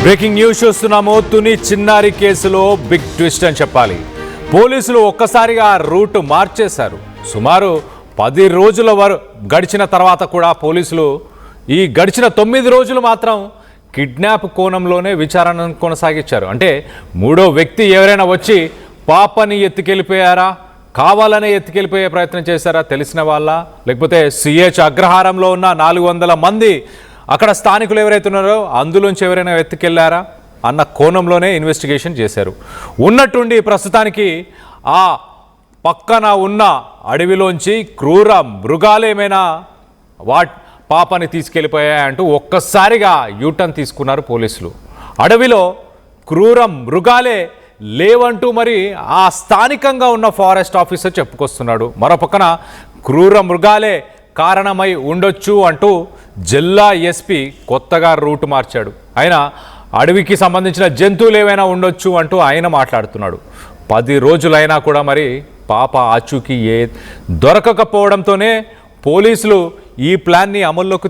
Breaking news చూస్తున్నాము. తుని చిన్నారి కేసులో బిగ్ ట్విస్ట్ అని చెప్పాలి. పోలీసులు ఒక్కసారిగా రూట్ మార్చేశారు. సుమారు 10 రోజుల గడిచిన తర్వాత కూడా పోలీసులు ఈ గడిచిన 9 రోజులు మాత్రం కిడ్నాప్ కోణంలోనే విచారణను కొనసాగించారు. అంటే మూడో వ్యక్తి ఎవరైనా వచ్చి పాపని ఎత్తుకెళ్ళిపోయారా, కావాలనే ఎత్తుకెళ్ళిపోయే ప్రయత్నం చేశారా తెలిసిన వాళ్ళ, లేకపోతే సిహెచ్ అగ్రహారంలో ఉన్న 400 మంది అక్కడ స్థానికులు ఎవరైతే ఉన్నారో అందులోంచి ఎవరైనా ఎత్తుకెళ్లారా అన్న కోణంలోనే ఇన్వెస్టిగేషన్ చేశారు. ఉన్నట్టుండి ప్రస్తుతానికి ఆ పక్కన ఉన్న అడవిలోంచి క్రూర మృగాలేమైనా పాపని తీసుకెళ్ళిపోయాయంటూ ఒక్కసారిగా యూటర్న్ తీసుకున్నారు పోలీసులు. అడవిలో క్రూర మృగాలే లేవంటూ మరి ఆ స్థానికంగా ఉన్న ఫారెస్ట్ ఆఫీసర్ చెప్పుకొస్తున్నాడు. మరోపక్కన క్రూర మృగాలే కారణమై ఉండొచ్చు అంటూ జిల్లా ఎస్పీ కొత్తగా రూట్ మార్చాడు. ఆయన అడవికి సంబంధించిన జంతువులు ఏవైనా ఉండొచ్చు అంటూ ఆయన మాట్లాడుతున్నాడు. 10 రోజులైనా కూడా మరి పాప ఆచూకీ దొరకకపోవడంతోనే పోలీసులు ఈ ప్లాన్ని అమల్లోకి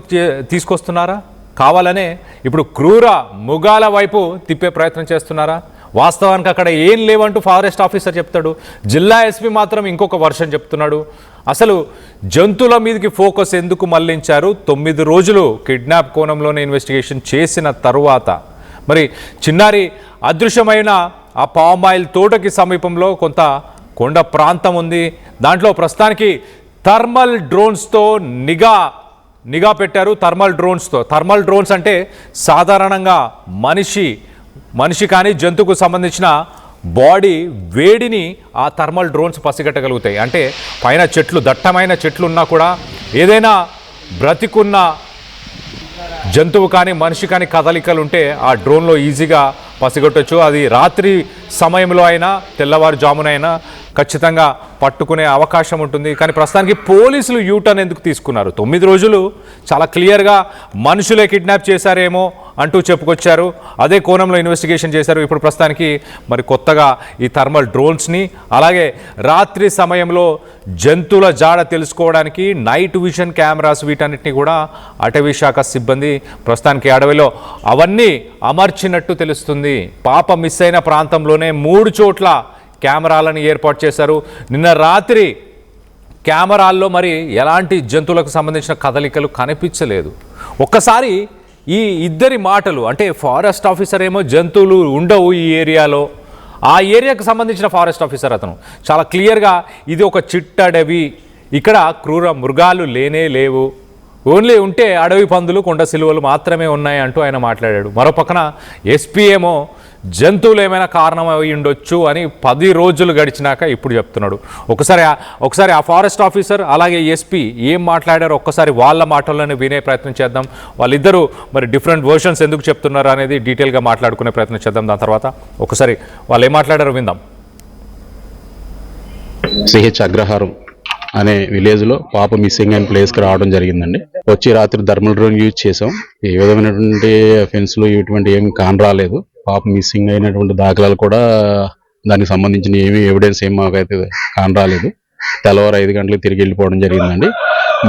తీసుకొస్తున్నారా, కావాలనే ఇప్పుడు క్రూర మృగాల వైపు తిప్పే ప్రయత్నం చేస్తున్నారా? వాస్తవానికి అక్కడ ఏం లేవంటూ ఫారెస్ట్ ఆఫీసర్ చెప్తాడు. జిల్లా ఎస్పీ మాత్రం ఇంకొక వర్షన్ చెప్తున్నాడు. అసలు జంతువుల మీదకి ఫోకస్ ఎందుకు మళ్లించారు? 9 రోజులు కిడ్నాప్ కోణంలోనే ఇన్వెస్టిగేషన్ చేసిన తరువాత మరి చిన్నారి అదృశ్యమైన ఆ పామాయిల్ తోటకి సమీపంలో కొంత కొండ ప్రాంతం ఉంది. దాంట్లో ప్రస్తుతానికి థర్మల్ డ్రోన్స్తో నిఘా పెట్టారు. థర్మల్ డ్రోన్స్ అంటే సాధారణంగా మనిషి కానీ జంతువుకు సంబంధించిన బాడీ వేడిని ఆ థర్మల్ డ్రోన్స్ పసిగట్టగలుగుతాయి. అంటే పైన దట్టమైన చెట్లు ఉన్నా కూడా ఏదైనా బ్రతికున్న జంతువు కానీ మనిషి కానీ కదలికలు ఉంటే ఆ డ్రోన్లో ఈజీగా పసిగట్టవచ్చు. అది రాత్రి సమయంలో అయినా తెల్లవారుజామునైనా ఖచ్చితంగా పట్టుకునే అవకాశం ఉంటుంది. కానీ ప్రస్తుతానికి పోలీసులు యూటర్న్ ఎందుకు తీసుకున్నారు? 9 రోజులు చాలా క్లియర్గా మనుషులే కిడ్నాప్ చేశారేమో అంటూ చెప్పుకొచ్చారు. అదే కోణంలో ఇన్వెస్టిగేషన్ చేశారు. ఇప్పుడు ప్రస్తుతానికి మరి కొత్తగా ఈ థర్మల్ డ్రోన్స్ని, అలాగే రాత్రి సమయంలో జంతువుల జాడ తెలుసుకోవడానికి నైట్ విజన్ కెమెరాస్, వీటన్నిటిని కూడా అటవీ శాఖ సిబ్బంది ప్రస్తుతానికి అడవిలో అవన్నీ అమర్చినట్టు తెలుస్తుంది. పాప మిస్ అయిన ప్రాంతంలోనే 3 చోట్ల కెమెరాలను ఏర్పాటు చేశారు. నిన్న రాత్రి కెమెరాల్లో మరి ఎలాంటి జంతువులకు సంబంధించిన కదలికలు కనిపించలేదు. ఒక్కసారి ఈ ఇద్దరి మాటలు, అంటే ఫారెస్ట్ ఆఫీసర్ ఏమో జంతువులు ఉండవు ఈ ఏరియాలో, ఆ ఏరియాకు సంబంధించిన ఫారెస్ట్ ఆఫీసర్ అతను చాలా క్లియర్గా ఇది ఒక చిట్టడవి, ఇక్కడ క్రూర మృగాలు లేవు, ఓన్లీ ఉంటే అడవి పందులు, కొండ సిలువలు మాత్రమే ఉన్నాయి అంటూ ఆయన మాట్లాడాడు. మరో పక్కన ఎస్పీ ఏమో జంతువులు ఏమైనా కారణం అయి ఉండొచ్చు అని 10 రోజులు గడిచినాక ఇప్పుడు చెప్తున్నాడు. ఒకసారి ఆ ఫారెస్ట్ ఆఫీసర్ అలాగే ఎస్పీ ఏం మాట్లాడారో ఒక్కసారి వాళ్ళ మాటల్లోనే వినే ప్రయత్నం చేద్దాం. వాళ్ళిద్దరూ మరి డిఫరెంట్ వర్షన్స్ ఎందుకు చెప్తున్నారు అనేది డీటెయిల్గా మాట్లాడుకునే ప్రయత్నం చేద్దాం. దాని తర్వాత ఒకసారి వాళ్ళు ఏం మాట్లాడారో విందాం. సిహెచ్ అగ్రహారం అనే విలేజ్లో పాప మిస్సింగ్ అయిన ప్లేస్కి రావడం జరిగిందండి. వచ్చి రాత్రి థర్మల్ డ్రోన్ యూజ్ చేసాం. ఏ విధమైనటువంటి అఫెన్స్లు ఇటువంటి ఏమి కానరాలేదు. పాప మిస్సింగ్ అయినటువంటి దాఖలాలు కూడా దానికి సంబంధించిన ఎవిడెన్స్ ఏం మాకైతే కానరాలేదు. తెల్లవారు 5 గంటలకు తిరిగి వెళ్ళిపోవడం జరిగిందండి.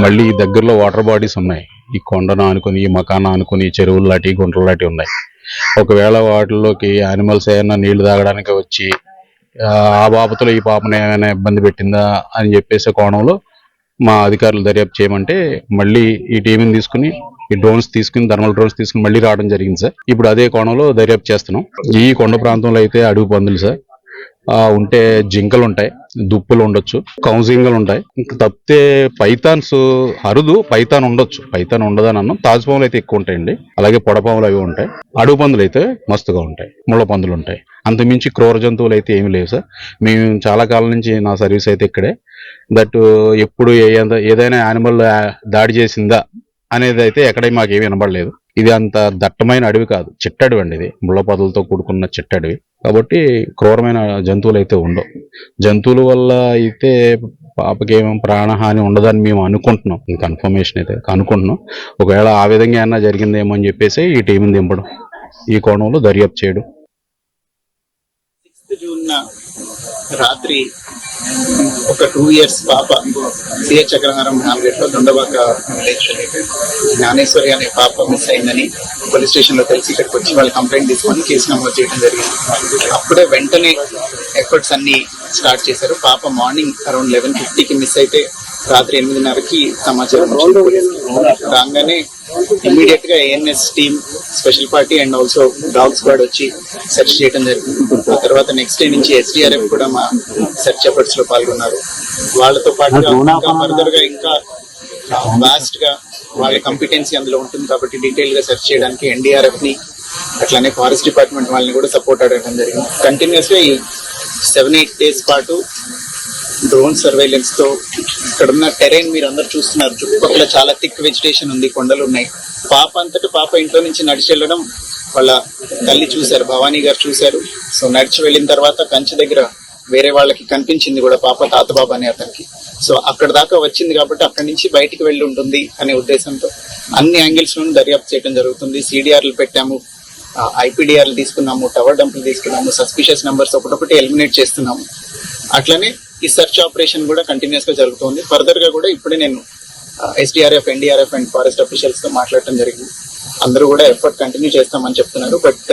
మళ్ళీ దగ్గరలో వాటర్ బాడీస్ ఉన్నాయి. ఈ కొండను ఆనుకొని, ఈ మకాన ఆనుకొని చెరువులు లాంటి, గుంటలు లాంటి ఉన్నాయి. ఒకవేళ వాటిల్లోకి యానిమల్స్ ఏమైనా నీళ్లు తాగడానికి వచ్చి ఆ బాబతులో ఈ పాపను ఏమైనా ఇబ్బంది పెట్టిందా అని చెప్పేసే కోణంలో మా అధికారులు దర్యాప్తు చేయమంటే మళ్ళీ ఈ టీంని తీసుకుని, ఈ డ్రోన్స్ తీసుకుని, థర్మల్ డ్రోన్స్ తీసుకుని మళ్ళీ రావడం జరిగింది సార్. ఇప్పుడు అదే కోణంలో దర్యాప్తు చేస్తున్నాం. ఈ కొండ ప్రాంతంలో అయితే అడవి పందులు సార్ ఉంటే, జింకలు ఉంటాయి, దుప్పులు ఉండొచ్చు, కౌజింగలు ఉంటాయి. ఇంకా తప్పితే పైథాన్స్ అరుదు, పైథాన్ ఉండొచ్చు, పైథాన్ ఉండదని అన్నాం. తాజుపాములు అయితే ఎక్కువ ఉంటాయండి. అలాగే పొడపాములు అవి ఉంటాయి. అడవి పందులు అయితే మస్తుగా ఉంటాయి, ముళ్ళ పందులు ఉంటాయి. అంతమించి క్రూర జంతువులు అయితే ఏమీ లేవు సార్. మేము చాలా కాలం నుంచి నా సర్వీస్ అయితే ఇక్కడే. దట్ ఎప్పుడు ఏదైనా యానిమల్ దాడి చేసిందా అనేది అయితే ఎక్కడ మాకేమీ వినబడలేదు. ఇది అంత దట్టమైన అడవి కాదు, చిట్టడవి అండి. ఇది ముళ్ళ పొదలతో కూడుకున్న చిట్టడవి కాబట్టి క్రూరమైన జంతువులు అయితే ఉండవు. జంతువుల వల్ల అయితే పాపకేమో ప్రాణహాని ఉండదని మేము అనుకుంటున్నాం. కన్ఫర్మేషన్ అయితే అనుకుంటున్నాం. ఒకవేళ ఆ విధంగా ఏమన్నా జరిగిందేమో అని చెప్పేసి ఈ టీంని దింపడం, ఈ కోణంలో దర్యాప్తు చేయడం. 6 జూన్ రాత్రి ఒక 2 years పాప సిహెచ్ చక్రహారం హామ్లెట్లో దొండబాక జ్ఞానేశ్వరి అనే పాప మిస్ అయిందని పోలీస్ స్టేషన్ లో తెలిసి ఇక్కడికి వచ్చి వాళ్ళు కంప్లైంట్ తీసుకొని కేసు నమోదు చేయడం జరిగింది. అప్పుడే వెంటనే ఎఫర్ట్స్ అన్ని స్టార్ట్ చేశారు. పాప మార్నింగ్ అరౌండ్ 11:50కి మిస్ అయితే రాత్రి 8:30కి సమాచారం రాగానే ఇమ్మీడియట్ గా ANS team, special party and also dog squad వచ్చి సెర్చ్ చేయడం జరిగింది. ఆ తర్వాత నెక్స్ట్ డే నుంచి ఎస్డిఆర్ఎఫ్ కూడా మా సెర్చ్ ఎఫర్ట్స్ లో పాల్గొన్నారు. వాళ్ళతో పాటుగా ఇంకా ఫర్దర్ గా ఇంకా వాస్ట్ గా వాళ్ళ కంపిటెన్సీ అందులో ఉంటుంది కాబట్టి డీటెయిల్ గా సెర్చ్ చేయడానికి ఎన్డీఆర్ఎఫ్ ని అట్లానే ఫారెస్ట్ డిపార్ట్మెంట్ వాళ్ళని కూడా సపోర్ట్ అడగడం జరిగింది. కంటిన్యూస్ గా ఈ 7-8 days పాటు డ్రోన్ సర్వేలెన్స్ తో ఇక్కడ ఉన్న టెరైన్ మీరు అందరు చూస్తున్నారు. చుట్టుపక్కల చాలా థిక్ వెజిటేషన్ ఉంది, కొండలు ఉన్నాయి. పాప అంతటా పాప ఇంట్లో నుంచి నడిచి వెళ్ళడం వాళ్ళ తల్లి చూశారు, భవానీ గారు చూశారు. సో నడిచి వెళ్ళిన తర్వాత కంచె దగ్గర వేరే వాళ్ళకి కనిపించింది కూడా పాప, తాతబాబు అనే అతనికి. సో అక్కడ దాకా వచ్చింది కాబట్టి అక్కడి నుంచి బయటికి వెళ్ళి ఉంటుంది అనే ఉద్దేశంతో అన్ని యాంగిల్స్ లోనూ దర్యాప్తు చేయడం జరుగుతుంది. సిడిఆర్లు పెట్టాము, ఐపీడిఆర్లు తీసుకున్నాము, టవర్ డంపులు తీసుకున్నాము, సస్పిషియస్ నెంబర్స్ ఒకటొకటి ఎలిమినేట్ చేస్తున్నాము. అట్లనే ఈ సెర్చ్ ఆపరేషన్ కూడా కంటిన్యూస్ గా జరుగుతుంది. ఫర్దర్ గా కూడా ఇప్పుడే నేను SDRF, NDRF and forest officials తో మాట్లాడటం జరిగింది. అందరూ కూడా ఎఫర్ట్ కంటిన్యూ చేస్తామని చెప్తున్నారు. But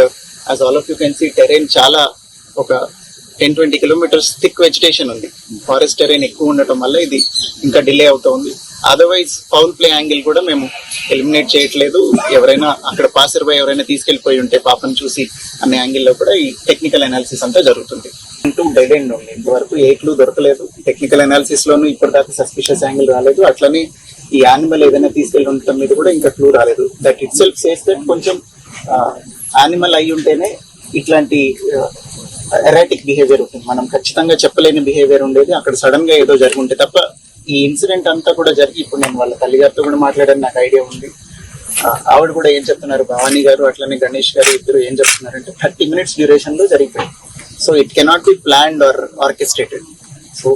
as all of you can see terrain చాలా ఒక 10-20 kilometers థిక్ వెజిటేషన్ ఉంది. ఫారెస్ట్ టెరైన్ ఎక్కువ ఉండటం వల్ల ఇది ఇంకా డిలే అవుతుంది. అదర్వైజ్ ఫౌల్ ప్లే యాంగిల్ కూడా మేము ఎలిమినేట్ చేయట్లేదు. ఎవరైనా అక్కడ పాసర్ బై ఎవరైనా తీసుకెళ్లిపోయి ఉంటే పాపను చూసి అనే యాంగిల్లో కూడా ఈ టెక్నికల్ అనాలిసిస్ అంతా జరుగుతుంది. డెడ్ ఎండ్ ఉంది, ఇంతవరకు ఏ క్లూ దొరకలేదు. టెక్నికల్ అనాలిసిస్ లోనూ ఇప్పటిదాకా సస్పిషియస్ యాంగిల్ రాలేదు. అట్లనే ఈ యానిమల్ ఏదైనా తీసుకెళ్లి ఉండటం మీద కూడా ఇంకా క్లూ రాలేదు. That it self says that కొంచెం యానిమల్ అయి ఉంటేనే ఇట్లాంటి ఎరాటిక్ బిహేవియర్ ఉంటుంది. మనం ఖచ్చితంగా చెప్పలేని బిహేవియర్ ఉండేది, అక్కడ సడన్ గా ఏదో జరుగుంటే తప్ప. ఈ ఇన్సిడెంట్ అంతా కూడా జరిగి ఇప్పుడు నేను వాళ్ళ తల్లిగారితో కూడా మాట్లాడని నాకు ఐడియా ఉంది. ఆవిడ కూడా ఏం చెప్తున్నారు, భవానీ గారు అట్లనే గణేష్ గారు ఇద్దరు ఏం చెప్తున్నారంటే 30 minutes డ్యూరేషన్ లో జరిగిపోయింది. So it cannot be planned or orchestrated. So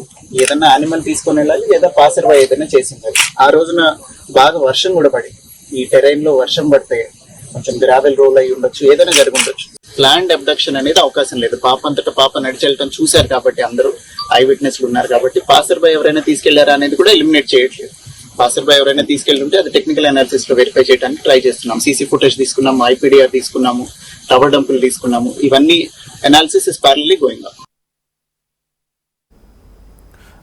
ఏదైనా యానిమల్ తీసుకొని వెళ్ళాలి లేదా పాసర్ బై ఏదైనా చేసింది. ఆ రోజున బాగా వర్షం కూడా పడింది. ఈ టెరైన్ లో వర్షం పడితే కొంచెం గ్రావెల్ రోల్ అయి ఉండొచ్చు, ఏదైనా జరిగి ఉండొచ్చు. ప్లాన్డ్ అబ్డక్షన్ అనేది అవకాశం లేదు. పాప అంతటా పాప నడిచెళ్ళటం చూశారు కాబట్టి అందరూ ఐ విట్నెస్లు ఉన్నారు కాబట్టి పాసర్ బై ఎవరైనా తీసుకెళ్లారా అనేది కూడా ఎలిమినేట్ చేయట్లేదు. పాసర్ బై ఎవరైనా తీసుకెళ్ళి ఉంటే అది టెక్నికల్ అనాలిసిస్ లో వెరిఫై చేయడానికి ట్రై చేస్తున్నాం. సీసీ ఫుటేజ్ తీసుకున్నాము, ఐపీడిఆర్ తీసుకున్నాము, టవర్ డంపులు తీసుకున్నాము. ఇవన్నీ analysis is ప్యారలీ going on.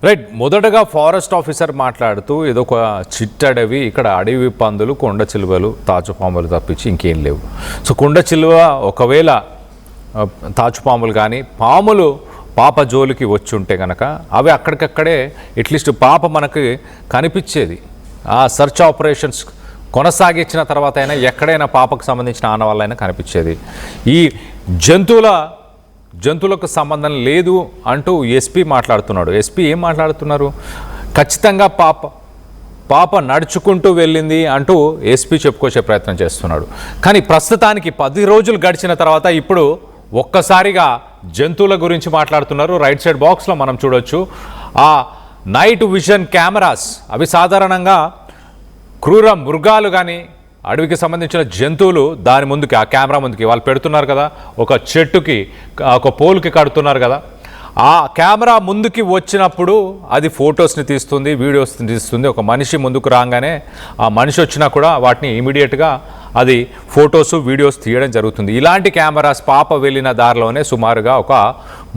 Right. మొదటగా ఫారెస్ట్ ఆఫీసర్ మాట్లాడుతూ ఏదో ఒక చిట్టడవి, ఇక్కడ అడవి పందులు, కొండ చిలువలు, తాచుపాములు తప్పించి ఇంకేం లేవు. సో కొండ చిలువ ఒకవేళ తాచుపాములు కానీ పాములు పాప జోలికి వచ్చి ఉంటే కనుక అవి అక్కడికక్కడే అట్లీస్ట్ పాప మనకి కనిపించేది. ఆ సెర్చ్ ఆపరేషన్స్ కొనసాగించిన తర్వాత అయినా ఎక్కడైనా పాపకు సంబంధించిన ఆనవాళ్ళైనా కనిపించేది. ఈ జంతువులకు సంబంధం లేదు అంటూ ఎస్పీ మాట్లాడుతున్నాడు. ఎస్పీ ఏం మాట్లాడుతున్నారు? ఖచ్చితంగా పాప నడుచుకుంటూ వెళ్ళింది అంటూ ఎస్పీ చెప్పుకొచ్చే ప్రయత్నం చేస్తున్నాడు. కానీ ప్రస్తుతానికి 10 రోజులు గడిచిన తర్వాత ఇప్పుడు ఒక్కసారిగా జంతువుల గురించి మాట్లాడుతున్నారు. రైట్ సైడ్ బాక్స్లో మనం చూడొచ్చు ఆ నైట్ విజన్ కెమెరాస్. అవి సాధారణంగా క్రూర మృగాలు కానీ అడవికి సంబంధించిన జంతువులు దాని ముందుకి, ఆ కెమెరా ముందుకి వాళ్ళు పెడుతున్నారు కదా, ఒక చెట్టుకి ఒక పోల్కి కడుతున్నారు కదా, ఆ కెమెరా ముందుకి వచ్చినప్పుడు అది ఫొటోస్ని తీస్తుంది, వీడియోస్ని తీస్తుంది. ఒక మనిషి ముందుకు రాగానే ఆ మనిషి వచ్చినా కూడా వాటిని ఇమీడియట్గా అది ఫొటోస్, వీడియోస్ తీయడం జరుగుతుంది. ఇలాంటి కెమెరాస్ పాప వెళ్ళిన దారిలోనే సుమారుగా ఒక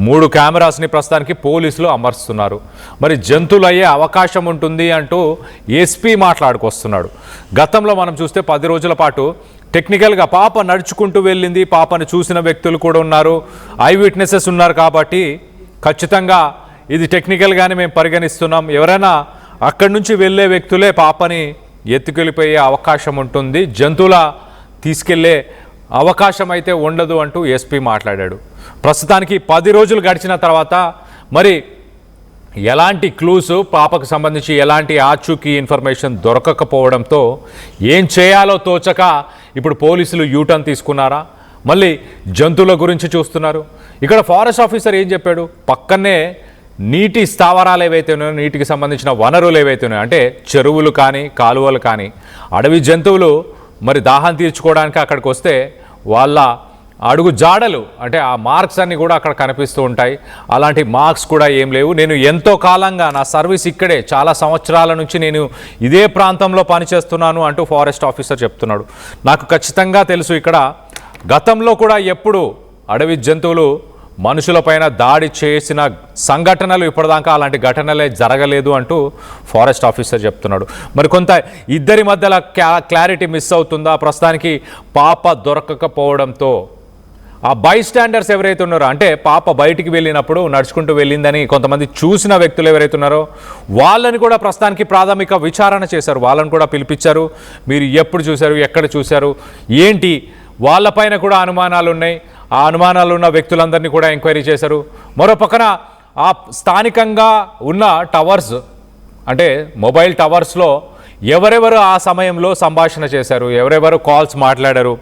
3 కెమెరాస్ని ప్రస్తుతానికి పోలీసులు అమర్స్తున్నారు. మరి జంతువులు అయ్యే అవకాశం ఉంటుంది అంటూ ఎస్పీ మాట్లాడుకొస్తున్నాడు. గతంలో మనం చూస్తే 10 రోజుల పాటు టెక్నికల్గా పాప నడుచుకుంటూ వెళ్ళింది, పాపను చూసిన వ్యక్తులు కూడా ఉన్నారు, ఐ విట్నెసెస్ ఉన్నారు. కాబట్టి ఖచ్చితంగా ఇది టెక్నికల్గానే మేము పరిగణిస్తున్నాం. ఎవరైనా అక్కడి నుంచి వెళ్ళే వ్యక్తులే పాపని ఎత్తుకెళ్ళిపోయే అవకాశం ఉంటుంది, జంతువుల తీసుకెళ్లే అవకాశం అయితే ఉండదు అంటూ ఎస్పీ మాట్లాడాడు. ప్రస్తుతానికి 10 రోజులు గడిచిన తర్వాత మరి ఎలాంటి క్లూస్, పాపకు సంబంధించి ఎలాంటి ఆచూకీ ఇన్ఫర్మేషన్ దొరకకపోవడంతో ఏం చేయాలో తోచక ఇప్పుడు పోలీసులు యూటర్న్ తీసుకున్నారా, మళ్ళీ జంతువుల గురించి చూస్తున్నారు. ఇక్కడ ఫారెస్ట్ ఆఫీసర్ ఏం చెప్పాడు? పక్కనే నీటి స్థావరాలు ఏవైతే ఉన్నాయో, నీటికి సంబంధించిన వనరులు ఏవైతే ఉన్నాయో, అంటే చెరువులు కానీ కాలువలు కానీ, అడవి జంతువులు మరి దాహం తీర్చుకోవడానికి అక్కడికి వస్తే వాళ్ళ అడుగు జాడలు అంటే ఆ మార్క్స్ అన్నీ కూడా అక్కడ కనిపిస్తూ ఉంటాయి. అలాంటి మార్క్స్ కూడా ఏం లేవు. నేను ఎంతో కాలంగా నా సర్వీస్ ఇక్కడే, చాలా సంవత్సరాల నుంచి నేను ఇదే ప్రాంతంలో పనిచేస్తున్నాను అంటూ ఫారెస్ట్ ఆఫీసర్ చెప్తున్నాడు. నాకు ఖచ్చితంగా తెలుసు ఇక్కడ గతంలో కూడా ఎప్పుడు అడవి జంతువులు మనుషులపైన దాడి చేసిన సంఘటనలు ఇప్పటిదాకా అలాంటి ఘటనలే జరగలేదు అంటూ ఫారెస్ట్ ఆఫీసర్ చెప్తున్నాడు. మరి కొంత ఇద్దరి మధ్యలో క్లారిటీ మిస్ అవుతుందా? ప్రస్తుతానికి పాప దొరకకపోవడంతో ఆ బై స్టాండర్స్ ఎవరైతే ఉన్నారో, అంటే పాప బయటికి వెళ్ళినప్పుడు నడుచుకుంటూ వెళ్ళిందని కొంతమంది చూసిన వ్యక్తులు ఎవరైతే ఉన్నారో వాళ్ళని కూడా ప్రస్తుతానికి ప్రాథమిక విచారణ చేశారు. వాళ్ళని కూడా పిలిపించారు. మీరు ఎప్పుడు చూశారు, ఎక్కడ చూశారు, ఏంటి, వాళ్ళపైన కూడా అనుమానాలు ఉన్నాయి. ఆ అనుమానాలు ఉన్న వ్యక్తులందరినీ కూడా ఎంక్వైరీ చేశారు. మరో పక్కన ఆ స్థానికంగా ఉన్న టవర్స్, అంటే మొబైల్ టవర్స్లో ఎవరెవరు ఆ సమయంలో సంభాషణ చేశారు, ఎవరెవరు కాల్స్ మాట్లాడారు,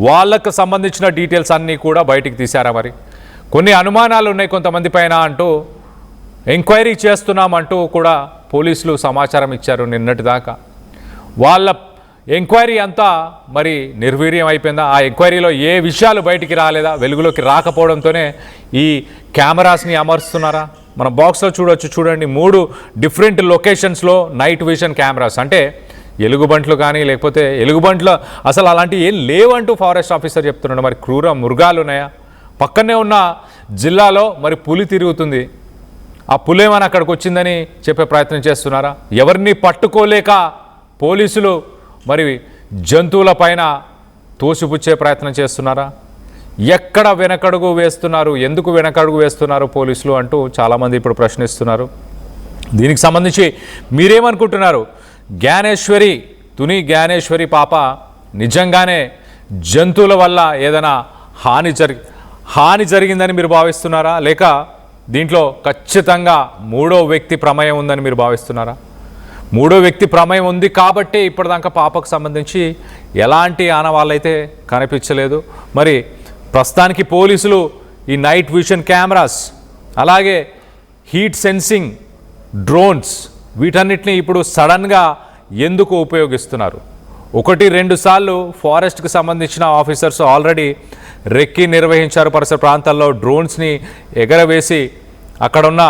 వాళ్ళకు సంబంధించిన డీటెయిల్స్ అన్నీ కూడా బయటికి తీశారా? మరి కొన్ని అనుమానాలు ఉన్నాయి కొంతమంది పైన అంటూ ఎంక్వైరీ చేస్తున్నామంటూ కూడా పోలీసులు సమాచారం ఇచ్చారు నిన్నటి దాకా. వాళ్ళ ఎంక్వైరీ అంతా మరి నిర్వీర్యం అయిపోయిందా? ఆ ఎంక్వైరీలో ఏ విషయాలు బయటికి రాలేదా? వెలుగులోకి రాకపోవడంతోనే ఈ కెమెరాస్ని అమర్స్తున్నారా? మన బాక్స్లో చూడండి 3 డిఫరెంట్ లొకేషన్స్లో నైట్ విజన్ కెమెరాస్, అంటే ఎలుగుబంట్లు కానీ లేకపోతే ఎలుగుబంట్లు అసలు అలాంటివి ఏం లేవంటూ ఫారెస్ట్ ఆఫీసర్ చెప్తున్నాడు. మరి క్రూర మృగాలు ఉన్నాయా? పక్కనే ఉన్న జిల్లాలో మరి పులి తిరుగుతుంది. ఆ పులేమని అక్కడికి వచ్చిందని చెప్పే ప్రయత్నం చేస్తున్నారా? ఎవరిని పట్టుకోలేక పోలీసులు మరి జంతువుల పైన తోసిపుచ్చే ప్రయత్నం చేస్తున్నారా? ఎక్కడ వెనకడుగు వేస్తున్నారు, ఎందుకు వెనకడుగు వేస్తున్నారు పోలీసులు అంటూ చాలామంది ఇప్పుడు ప్రశ్నిస్తున్నారు. దీనికి సంబంధించి మీరేమనుకుంటున్నారు? తుని జ్ఞానేశ్వరి పాప నిజంగానే జంతువుల వల్ల ఏదైనా హాని జరిగిందని మీరు భావిస్తున్నారా? లేక దీంట్లో ఖచ్చితంగా 3వ వ్యక్తి ప్రమేయం ఉందని మీరు భావిస్తున్నారా? 3వ వ్యక్తి ప్రమేయం ఉంది కాబట్టి ఇప్పటిదాకా పాపకు సంబంధించి ఎలాంటి ఆనవాళ్ళైతే కనిపించలేదు. మరి ప్రస్తుతానికి పోలీసులు ఈ నైట్ విజన్ కెమెరాస్, అలాగే హీట్ సెన్సింగ్ డ్రోన్స్, వీటన్నిటిని ఇప్పుడు సడన్గా ఎందుకు ఉపయోగిస్తున్నారు? 1-2 సార్లు ఫారెస్ట్కి సంబంధించిన ఆఫీసర్స్ ఆల్రెడీ రెక్కి నిర్వహించారు. పరిసర ప్రాంతాల్లో డ్రోన్స్ని ఎగరవేసి అక్కడున్న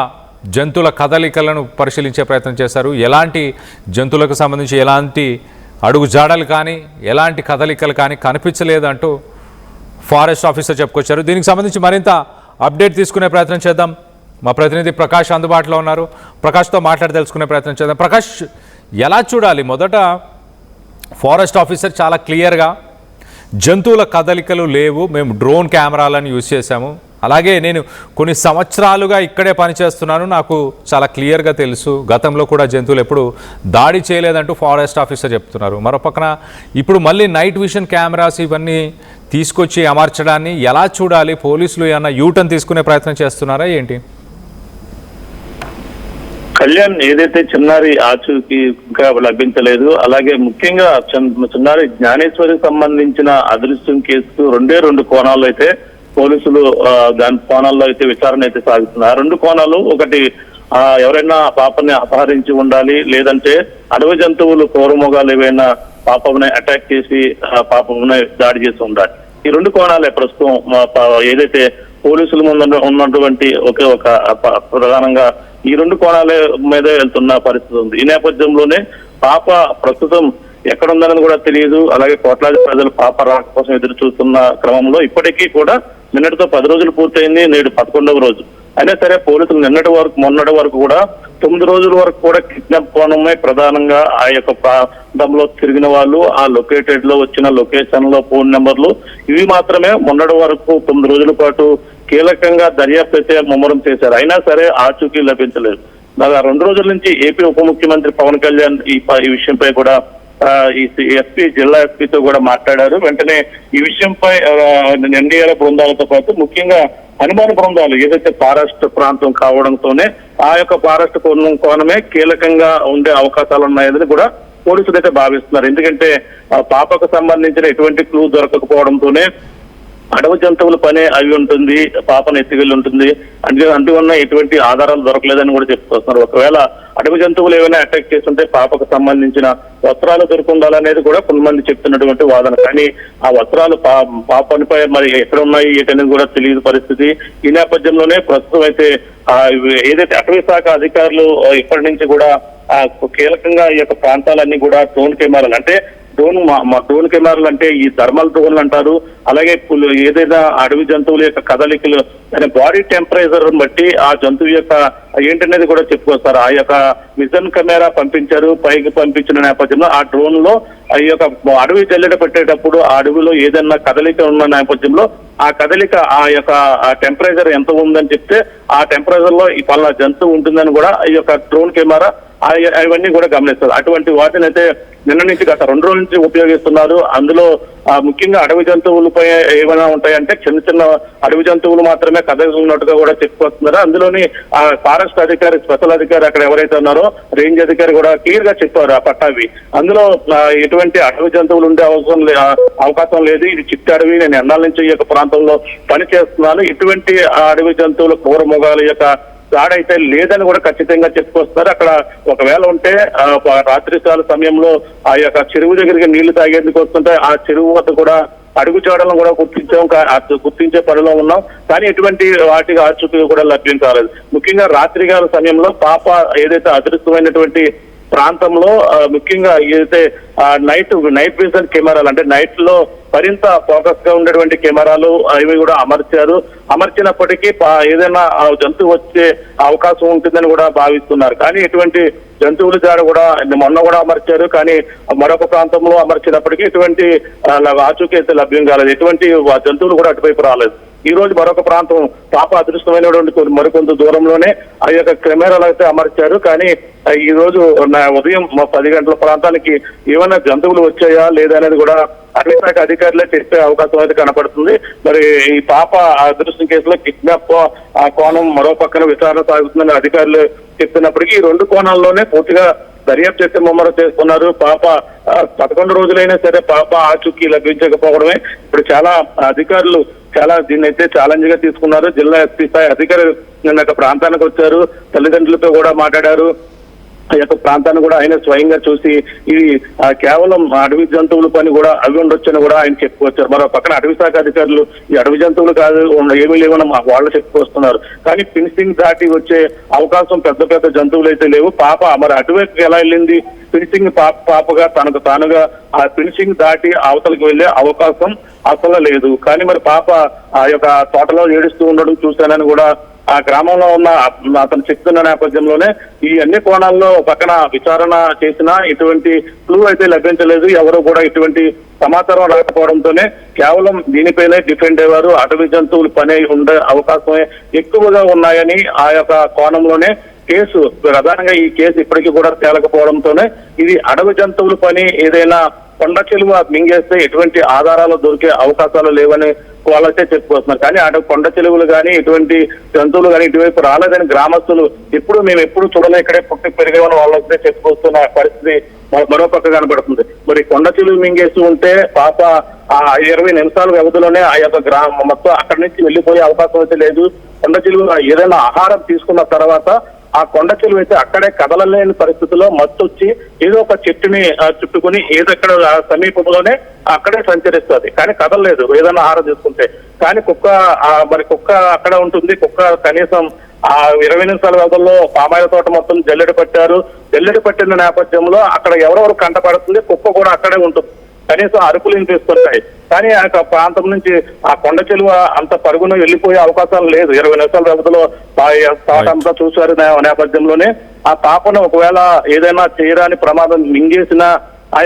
జంతువుల కదలికలను పరిశీలించే ప్రయత్నం చేశారు. ఎలాంటి జంతువులకు సంబంధించి ఎలాంటి అడుగు జాడలు కానీ ఎలాంటి కదలికలు కానీ కనిపించలేదంటూ ఫారెస్ట్ ఆఫీసర్ చెప్పుకొచ్చారు. దీనికి సంబంధించి మరింత అప్డేట్ తీసుకునే ప్రయత్నం చేద్దాం. మా ప్రతినిధి ప్రకాష్ అందుబాటులో ఉన్నారు. ప్రకాష్తో మాట్లాడి తెలుసుకునే ప్రయత్నం చేద్దాం. ప్రకాష్, ఎలా చూడాలి? మొదట ఫారెస్ట్ ఆఫీసర్ చాలా క్లియర్గా జంతువుల కదలికలు లేవు, మేము డ్రోన్ కెమెరాలను యూజ్ చేశాము, అలాగే నేను కొన్ని సంవత్సరాలుగా ఇక్కడే పనిచేస్తున్నాను, నాకు చాలా క్లియర్గా తెలుసు, గతంలో కూడా జంతువులు ఎప్పుడు దాడి చేయలేదంటూ ఫారెస్ట్ ఆఫీసర్ చెప్తున్నారు. మరోపక్కన ఇప్పుడు మళ్ళీ నైట్ విజన్ కెమెరాస్ ఇవన్నీ తీసుకొచ్చి అమర్చడాన్ని ఎలా చూడాలి? పోలీసులు ఏమన్నా యూటర్న్ తీసుకునే ప్రయత్నం చేస్తున్నారా ఏంటి? కళ్యాణ్, ఏదైతే చిన్నారి ఆచూకీ ఇంకా లభించలేదు, అలాగే ముఖ్యంగా చిన్నారి జ్ఞానేశ్వరికి సంబంధించిన అదృశ్యం కేసుకు 2 కోణాల్లో అయితే పోలీసులు దాని కోణాల్లో అయితే విచారణ అయితే సాగుతుంది. ఆ 2 కోణాలు, ఒకటి ఎవరైనా పాపని అపహరించి ఉండాలి, లేదంటే అడవి జంతువులు క్రూరమృగాలు ఏవైనా పాపని అటాక్ చేసి పాపని దాడి చేసి ఉండాలి. ఈ 2 కోణాలే ప్రస్తుతం ఏదైతే పోలీసుల ముందు ఉన్నటువంటి ఒకే ఒక ప్రధానంగా ఈ 2 కోణాల మీద వెళ్తున్న పరిస్థితి ఉంది. ఈ నేపథ్యంలోనే పాప ప్రస్తుతం ఎక్కడుందని కూడా తెలియదు. అలాగే కోట్లాది ప్రజలు పాప రాక కోసం ఎదురు చూస్తున్న క్రమంలో ఇప్పటికీ కూడా నిన్నటితో 10 రోజులు పూర్తయింది, నేడు 11వ రోజు. అయినా సరే పోలీసులు మొన్నటి వరకు కూడా 9 రోజుల వరకు కూడా కిడ్నాప్ కోణమే ప్రధానంగా ఆ యొక్క ప్రాంతంలో తిరిగిన వాళ్ళు, ఆ లొకేటెడ్ లో వచ్చిన లొకేషన్ లో ఫోన్ నెంబర్లు, ఇవి మాత్రమే మొన్నటి వరకు 9 రోజుల పాటు కీలకంగా దర్యాప్తు అయితే ముమ్మరం చేశారు. అయినా సరే ఆచూకీ లభించలేదు. 2 రోజుల నుంచి ఏపీ ఉప ముఖ్యమంత్రి పవన్ కళ్యాణ్ ఈ విషయంపై కూడా ఈ ఎస్పీ, జిల్లా ఎస్పీతో కూడా మాట్లాడారు. వెంటనే ఈ విషయంపై ఎన్డీఆర్ బృందాలతో పాటు ముఖ్యంగా హనుమాన్ బృందాలు ఏదైతే ఫారెస్ట్ ప్రాంతం కావడంతోనే ఆ యొక్క ఫారెస్ట్ కోణమే కీలకంగా ఉండే అవకాశాలు ఉన్నాయని కూడా పోలీసులు అయితే భావిస్తున్నారు. ఎందుకంటే పాపకు సంబంధించిన ఎటువంటి క్లూ దొరకకపోవడంతోనే అడవి జంతువుల పనే అవి ఉంటుంది, పాపను ఎత్తికెళ్ళి ఉంటుంది, అంటూ ఉన్న ఎటువంటి ఆధారాలు దొరకలేదని కూడా చెప్పుకొస్తున్నారు. ఒకవేళ అడవి జంతువులు ఏమైనా అటాక్ చేస్తుంటే పాపకు సంబంధించిన వస్త్రాలు దొరుకుండాలనేది కూడా కొంతమంది చెప్తున్నటువంటి వాదన. కానీ ఆ వస్త్రాలు పాపనిపై మరి ఎక్కడ ఉన్నాయి ఏంటనేది కూడా తెలియని పరిస్థితి. ఈ నేపథ్యంలోనే ప్రస్తుతం అయితే ఏదైతే అటవీ శాఖ అధికారులు ఇప్పటి నుంచి కూడా కీలకంగా ఈ యొక్క ప్రాంతాలన్నీ కూడా డ్రోన్ కెమెరాలు అంటే డ్రోన్ కెమెరాలు అంటే ఈ థర్మల్ డ్రోన్లు అంటారు. అలాగే ఏదైనా అడవి జంతువుల యొక్క కదలికలు అనే బాడీ టెంపరేచర్ బట్టి ఆ జంతువు యొక్క ఏంటనేది కూడా చెప్పుకొస్తారు. ఆ యొక్క విజన్ కెమెరా పంపించారు. పైకి పంపించిన నేపథ్యంలో ఆ డ్రోన్ లో ఈ యొక్క అడవి జల్లెడ పెట్టేటప్పుడు ఆ అడవిలో ఏదైనా కదలిక ఉన్న నేపథ్యంలో ఆ కదలిక ఆ యొక్క టెంపరేచర్ ఎంత ఉందని చెప్తే ఆ టెంపరేచర్ లో ఈ పలానా జంతువు ఉంటుందని కూడా ఈ యొక్క డ్రోన్ కెమెరా అవన్నీ కూడా గమనిస్తారు. అటువంటి వాటిని అయితే నిన్న నుంచి గత 2 రోజుల నుంచి ఉపయోగిస్తున్నారు. అందులో ముఖ్యంగా అడవి జంతువులపై ఏమైనా ఉంటాయంటే చిన్న అడవి జంతువులు మాత్రమే కదలున్నట్టుగా కూడా చెప్పుకొస్తున్నారు. అందులోని ఆ ఫారెస్ట్ అధికారి, స్పెషల్ అధికారి అక్కడ ఎవరైతే ఉన్నారో రేంజ్ అధికారి కూడా క్లియర్ గా చెప్పారు ఆ పట్టావి. అందులో ఎటువంటి అడవి జంతువులు ఉండే అవకాశం లేదు. ఇది చిట్టి అడవి, నేను ఎన్నాళ్ళ నుంచి ఈ యొక్క ప్రాంతంలో పని చేస్తున్నాను. ఇటువంటి అడవి జంతువుల క్రూరమృగాల యొక్క దాడైతే లేదని కూడా ఖచ్చితంగా చెప్పుకొస్తున్నారు. అక్కడ ఒకవేళ ఉంటే రాత్రికాల సమయంలో ఆ యొక్క చెరువు దగ్గరికి నీళ్లు తాగేందుకు వస్తుంటే ఆ చెరువు వద్ద కూడా అడుగు చాడలను కూడా గుర్తించే పనిలో ఉన్నాం. కానీ ఎటువంటి వాటికి ఆచూకీ కూడా లభ్యం కాలేదు. ముఖ్యంగా రాత్రికాల సమయంలో పాప ఏదైతే అదృష్టమైనటువంటి ప్రాంతంలో ముఖ్యంగా ఏదైతే నైట్ విజన్ కెమెరాలు అంటే నైట్ లో మరింత ఫోకస్ గా ఉండేటువంటి కెమెరాలు అవి కూడా అమర్చినప్పటికీ ఏదైనా జంతువు వచ్చే అవకాశం ఉంటుందని కూడా భావిస్తున్నారు. కానీ ఎటువంటి జంతువుల జాడ కూడా మొన్న కూడా అమర్చారు. కానీ మరొక ప్రాంతంలో అమర్చినప్పటికీ ఎటువంటి ఆచూకీ అయితే లభ్యం కాలేదు. ఎటువంటి జంతువులు కూడా అటువైపు రాలేదు. ఈ రోజు మరొక ప్రాంతం పాప అదృష్టమైనటువంటి మరికొంత దూరంలోనే ఆ యొక్క కెమెరాలు అయితే అమర్చారు. కానీ ఈ రోజు ఉదయం 10 గంటల ప్రాంతానికి ఏమైనా జంతువులు వచ్చాయా లేదా అనేది కూడా అటవీ శాఖ అధికారులే చెప్పే అవకాశం అయితే కనపడుతుంది. మరి ఈ పాప అదృష్టం కేసులో కిడ్నాప్ కోణం మరో పక్కన విచారణ సాగుతుందని అధికారులు చెప్తున్నప్పటికీ ఈ 2 కోణాల్లోనే పూర్తిగా దర్యాప్తు చేస్తే ముమ్మరం చేస్తున్నారు. పాప 11 రోజులైనా సరే పాప ఆచూకీ లభించకపోవడమే ఇప్పుడు చాలా అధికారులు దీన్ని అయితే ఛాలెంజ్ గా తీసుకున్నారు. జిల్లా ఎస్పీ స్థాయి అధికారులు నిన్న ప్రాంతానికి వచ్చారు, తల్లిదండ్రులతో కూడా మాట్లాడారు. ఆ యొక్క ప్రాంతాన్ని కూడా ఆయన స్వయంగా చూసి ఇది కేవలం అడవి జంతువుల పని కూడా అవి ఉండొచ్చని కూడా ఆయన చెప్పుకొచ్చారు. మరో పక్కన అటవీ శాఖ అధికారులు ఈ అడవి జంతువులు కాదు ఏమీ లేవని వాళ్ళు చెప్పుకొస్తున్నారు. కానీ ఫినిషింగ్ దాటి వచ్చే అవకాశం పెద్ద జంతువులు అయితే లేవు. పాప మరి అటువైపు ఎలా వెళ్ళింది? ఫినిషింగ్ పాపగా తనకు తానుగా ఆ ఫినిషింగ్ దాటి అవతలకు వెళ్లే అవకాశం అసలు లేదు. కానీ మరి పాప ఆ యొక్క తోటలో ఏడుస్తూ ఉండడం చూశానని కూడా ఆ గ్రామంలో ఉన్న అతను చెప్తున్న నేపథ్యంలోనే ఈ అన్ని కోణాల్లో పక్కన విచారణ చేసినా ఎటువంటి క్లూ అయితే లభించలేదు. ఎవరు కూడా ఇటువంటి సమాచారం రాకపోవడంతోనే కేవలం దీనిపైనే డిఫెండ్ అయ్యారు. అటవీ జంతువులు పని ఉండే అవకాశమే ఎక్కువగా ఉన్నాయని ఆ యొక్క కోణంలోనే కేసు ప్రధానంగా ఈ కేసు ఇప్పటికీ కూడా తేలకపోవడంతోనే ఇది అడవి జంతువుల పని ఏదైనా కొండ చెలువ మింగేస్తే ఎటువంటి ఆధారాలు దొరికే అవకాశాలు లేవని వాళ్ళైతే చెప్పుకొస్తున్నారు. కానీ అటు కొండ చెలువులు కానీ ఎటువంటి జంతువులు కానీ ఇటువైపు రాలేదని గ్రామస్తులు మేము ఎప్పుడు చూడలే, ఇక్కడే పుట్టి పెరిగేవని వాళ్ళైతే చెప్పుకొస్తున్న పరిస్థితి మరో పక్క కనబడుతుంది. మరి కొండ చెలువు మింగేస్తూ ఉంటే పాప ఆ 20 నిమిషాల వ్యవధిలోనే ఆ యొక్క గ్రామం మొత్తం అక్కడి నుంచి వెళ్ళిపోయే అవకాశం అయితే లేదు. కొండ చెలువు ఏదైనా ఆహారం తీసుకున్న తర్వాత ఆ కొండ చెలువు అయితే అక్కడే కదలలేని పరిస్థితుల్లో మత్తొచ్చి ఏదో ఒక చెట్టుని చుట్టుకుని ఏదక్కడ సమీపంలోనే అక్కడే సంచరిస్తుంది. కానీ కదలలేదు ఏదైనా ఆహారం తీసుకుంటే. కానీ కుక్క అక్కడ ఉంటుంది. కుక్క కనీసం ఆ 20 నిమిషాల వ్యవధిలో పామాయిల తోట మొత్తం జల్లెడ పట్టిన నేపథ్యంలో అక్కడ ఎవరెవరు కంటపడుతుంది, కుక్క కూడా అక్కడే ఉంటుంది. కనీసం అరుపులు వినిపిస్తుంటాయి. కానీ ఆ ప్రాంతం నుంచి ఆ కొండ చెలువ అంత పరుగున వెళ్ళిపోయే అవకాశం లేదు. 20 నిమిషాల వ్యవధిలో తోట అంతా చూశారు నేపథ్యంలోనే ఆ పాపను ఒకవేళ ఏదైనా చేయరాని ప్రమాదం మింగేసినా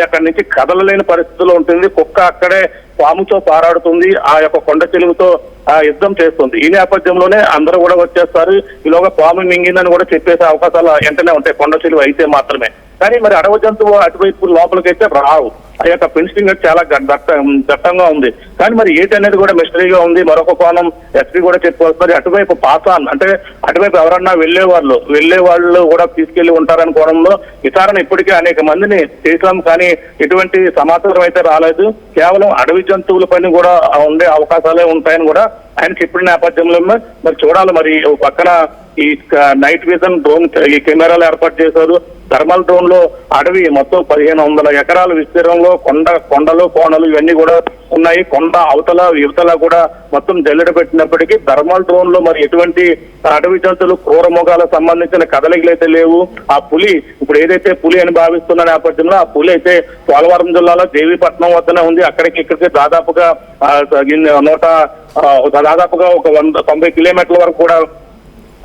అక్కడి నుంచి కదలలేని పరిస్థితిలో ఉంటుంది. కుక్క అక్కడే పాముతో పారాడుతుంది. ఆ యొక్క కొండ చెలువుతో యుద్ధం చేస్తుంది. ఈ నేపథ్యంలోనే అందరూ కూడా వచ్చేస్తారు. ఈలోగా పాము మింగిందని కూడా చెప్పేసే అవకాశాలు వెంటనే ఉంటాయి కొండ చెలువు అయితే మాత్రమే. కానీ మరి అడవి జంతువు అటువైపు లోపలికైతే రావు. ఆ యొక్క ఫెన్సింగ్ చాలా దట్టంగా ఉంది. కానీ మరి ఏంటి అనేది కూడా మిస్టరీగా ఉంది. మరొక కోణం ఎస్పీ కూడా చెప్పుకొస్తారు. అటువైపు పాసాన్ అంటే అటువైపు ఎవరన్నా వెళ్లే వాళ్ళు కూడా తీసుకెళ్లి ఉంటారని కోణంలో విచారణ ఇప్పటికే అనేక మందిని చేసాం. కానీ ఎటువంటి సమాచారం అయితే రాలేదు. కేవలం అడవి జంతువుల పని కూడా ఉండే అవకాశాలే ఉంటాయని కూడా ఆయన చెప్పిన నేపథ్యంలో మరి చూడాలి. మరి పక్కన ఈ నైట్ విజన్ డ్రోన్ ఈ కెమెరాలు ఏర్పాటు చేశారు. థర్మల్ డ్రోన్ లో అడవి మొత్తం 1500 ఎకరాల విస్తీర్ణంలో కొండలు కోణలు ఇవన్నీ కూడా ఉన్నాయి. కొండ అవతల యువతల కూడా మొత్తం జల్లెడ పెట్టినప్పటికీ థర్మల్ డ్రోన్ లో మరి ఎటువంటి అడవి జంతువులు క్రూర మృగాలకు సంబంధించిన కదలికలు అయితే లేవు. ఆ పులి ఇప్పుడు ఏదైతే పులి అని భావిస్తున్న నేపథ్యంలో ఆ పులి అయితే పోలవరం జిల్లాలో దేవీపట్నం వద్దనే ఉంది. ఇక్కడికి దాదాపుగా దాదాపుగా ఒక 190 కిలోమీటర్ల వరకు కూడా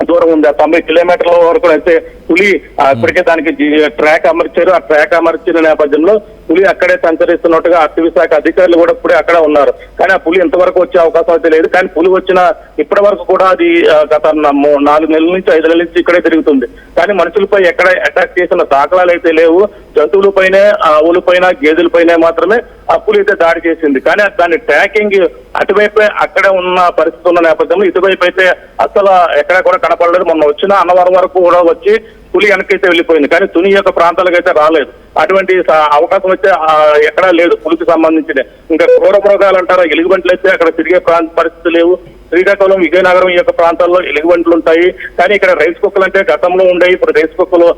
దూరం ఉంది. ఆ 90 కిలోమీటర్ల వరకు అయితే పులి ఇప్పటికే దానికి ట్రాక్ అమర్చారు. ఆ ట్రాక్ అమర్చిన నేపథ్యంలో పులి అక్కడే సంచరిస్తున్నట్టుగా అటవీ శాఖ అధికారులు కూడా ఇప్పుడే అక్కడే ఉన్నారు. కానీ ఆ పులి ఎంతవరకు వచ్చే అవకాశం అయితే లేదు. కానీ పులి వచ్చిన ఇప్పటి వరకు కూడా అది గత 4 నెలల నుంచి 5 నెలల నుంచి ఇక్కడే తిరుగుతుంది. కానీ మనుషులపై ఎక్కడ అటాక్ చేసిన దాఖలాలు అయితే లేవు. జంతువులపైనే, ఆవులపైన, గేదెలపైనే మాత్రమే ఆ పులి అయితే దాడి చేసింది. కానీ దాని ట్రాకింగ్ అటువైపే అక్కడే ఉన్న పరిస్థితి ఉన్న నేపథ్యంలో ఇటువైపు అయితే అసలు ఎక్కడ కూడా కనపడలేదు. మొన్న వచ్చిన అన్నవరం వరకు కూడా వచ్చి పులి వెనకైతే వెళ్ళిపోయింది. కానీ తుని యొక్క ప్రాంతాలకు అయితే రాలేదు. అటువంటి అవకాశం అయితే ఎక్కడా లేదు పులికి సంబంధించిన. ఇంకా క్రూర మృగాలు అంటారా, ఎలుగుబంట్లు అయితే అక్కడ తిరిగే పరిస్థితి లేవు. శ్రీకాకుళం, విజయనగరం ఈ యొక్క ప్రాంతాల్లో ఎలుగుబంట్లు ఉంటాయి. కానీ ఇక్కడ రైస్ కుక్కలు అంటే గతంలో ఉండేవి. ఇప్పుడు రైస్ కుక్కలు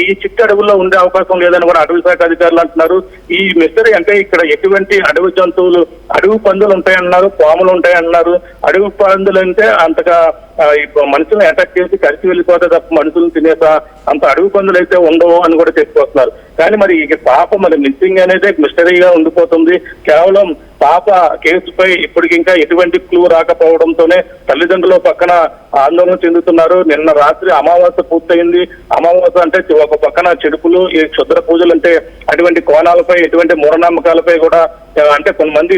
ఈ చిట్టు అడవుల్లో ఉండే అవకాశం లేదని కూడా అటవీ శాఖ అధికారులు అంటున్నారు. ఈ మిస్టరీ అంటే ఇక్కడ ఎటువంటి అడవి జంతువులు, అడవి పందులు ఉంటాయన్నారు, పాములు ఉంటాయన్నారు. అడవి పందులు అంటే అంతగా మనుషులను అటాక్ చేసి కలిసి వెళ్ళిపోతే తప్ప మనుషులను తినేసా అంత అడవి పందులు అయితే ఉండవు అని కూడా చెప్పుకొస్తున్నారు. కానీ మరి ఈ పాప మరి మిస్సింగ్ అనేది మిస్టరీగా ఉండిపోతుంది. కేవలం పాప కేసుపై ఇప్పటికి ఇంకా ఎటువంటి క్లూ రాకపోవడంతోనే తల్లిదండ్రులు పక్కన ఆందోళన చెందుతున్నారు. నిన్న రాత్రి అమావాస్య పూర్తయింది. అమావాస్య అంటే ఒక పక్కన చెడుపులు, ఈ క్షుద్ర పూజలు అంటే అటువంటి కోణాలపై, ఎటువంటి మూఢనమ్మకాలపై కూడా అంటే కొంతమంది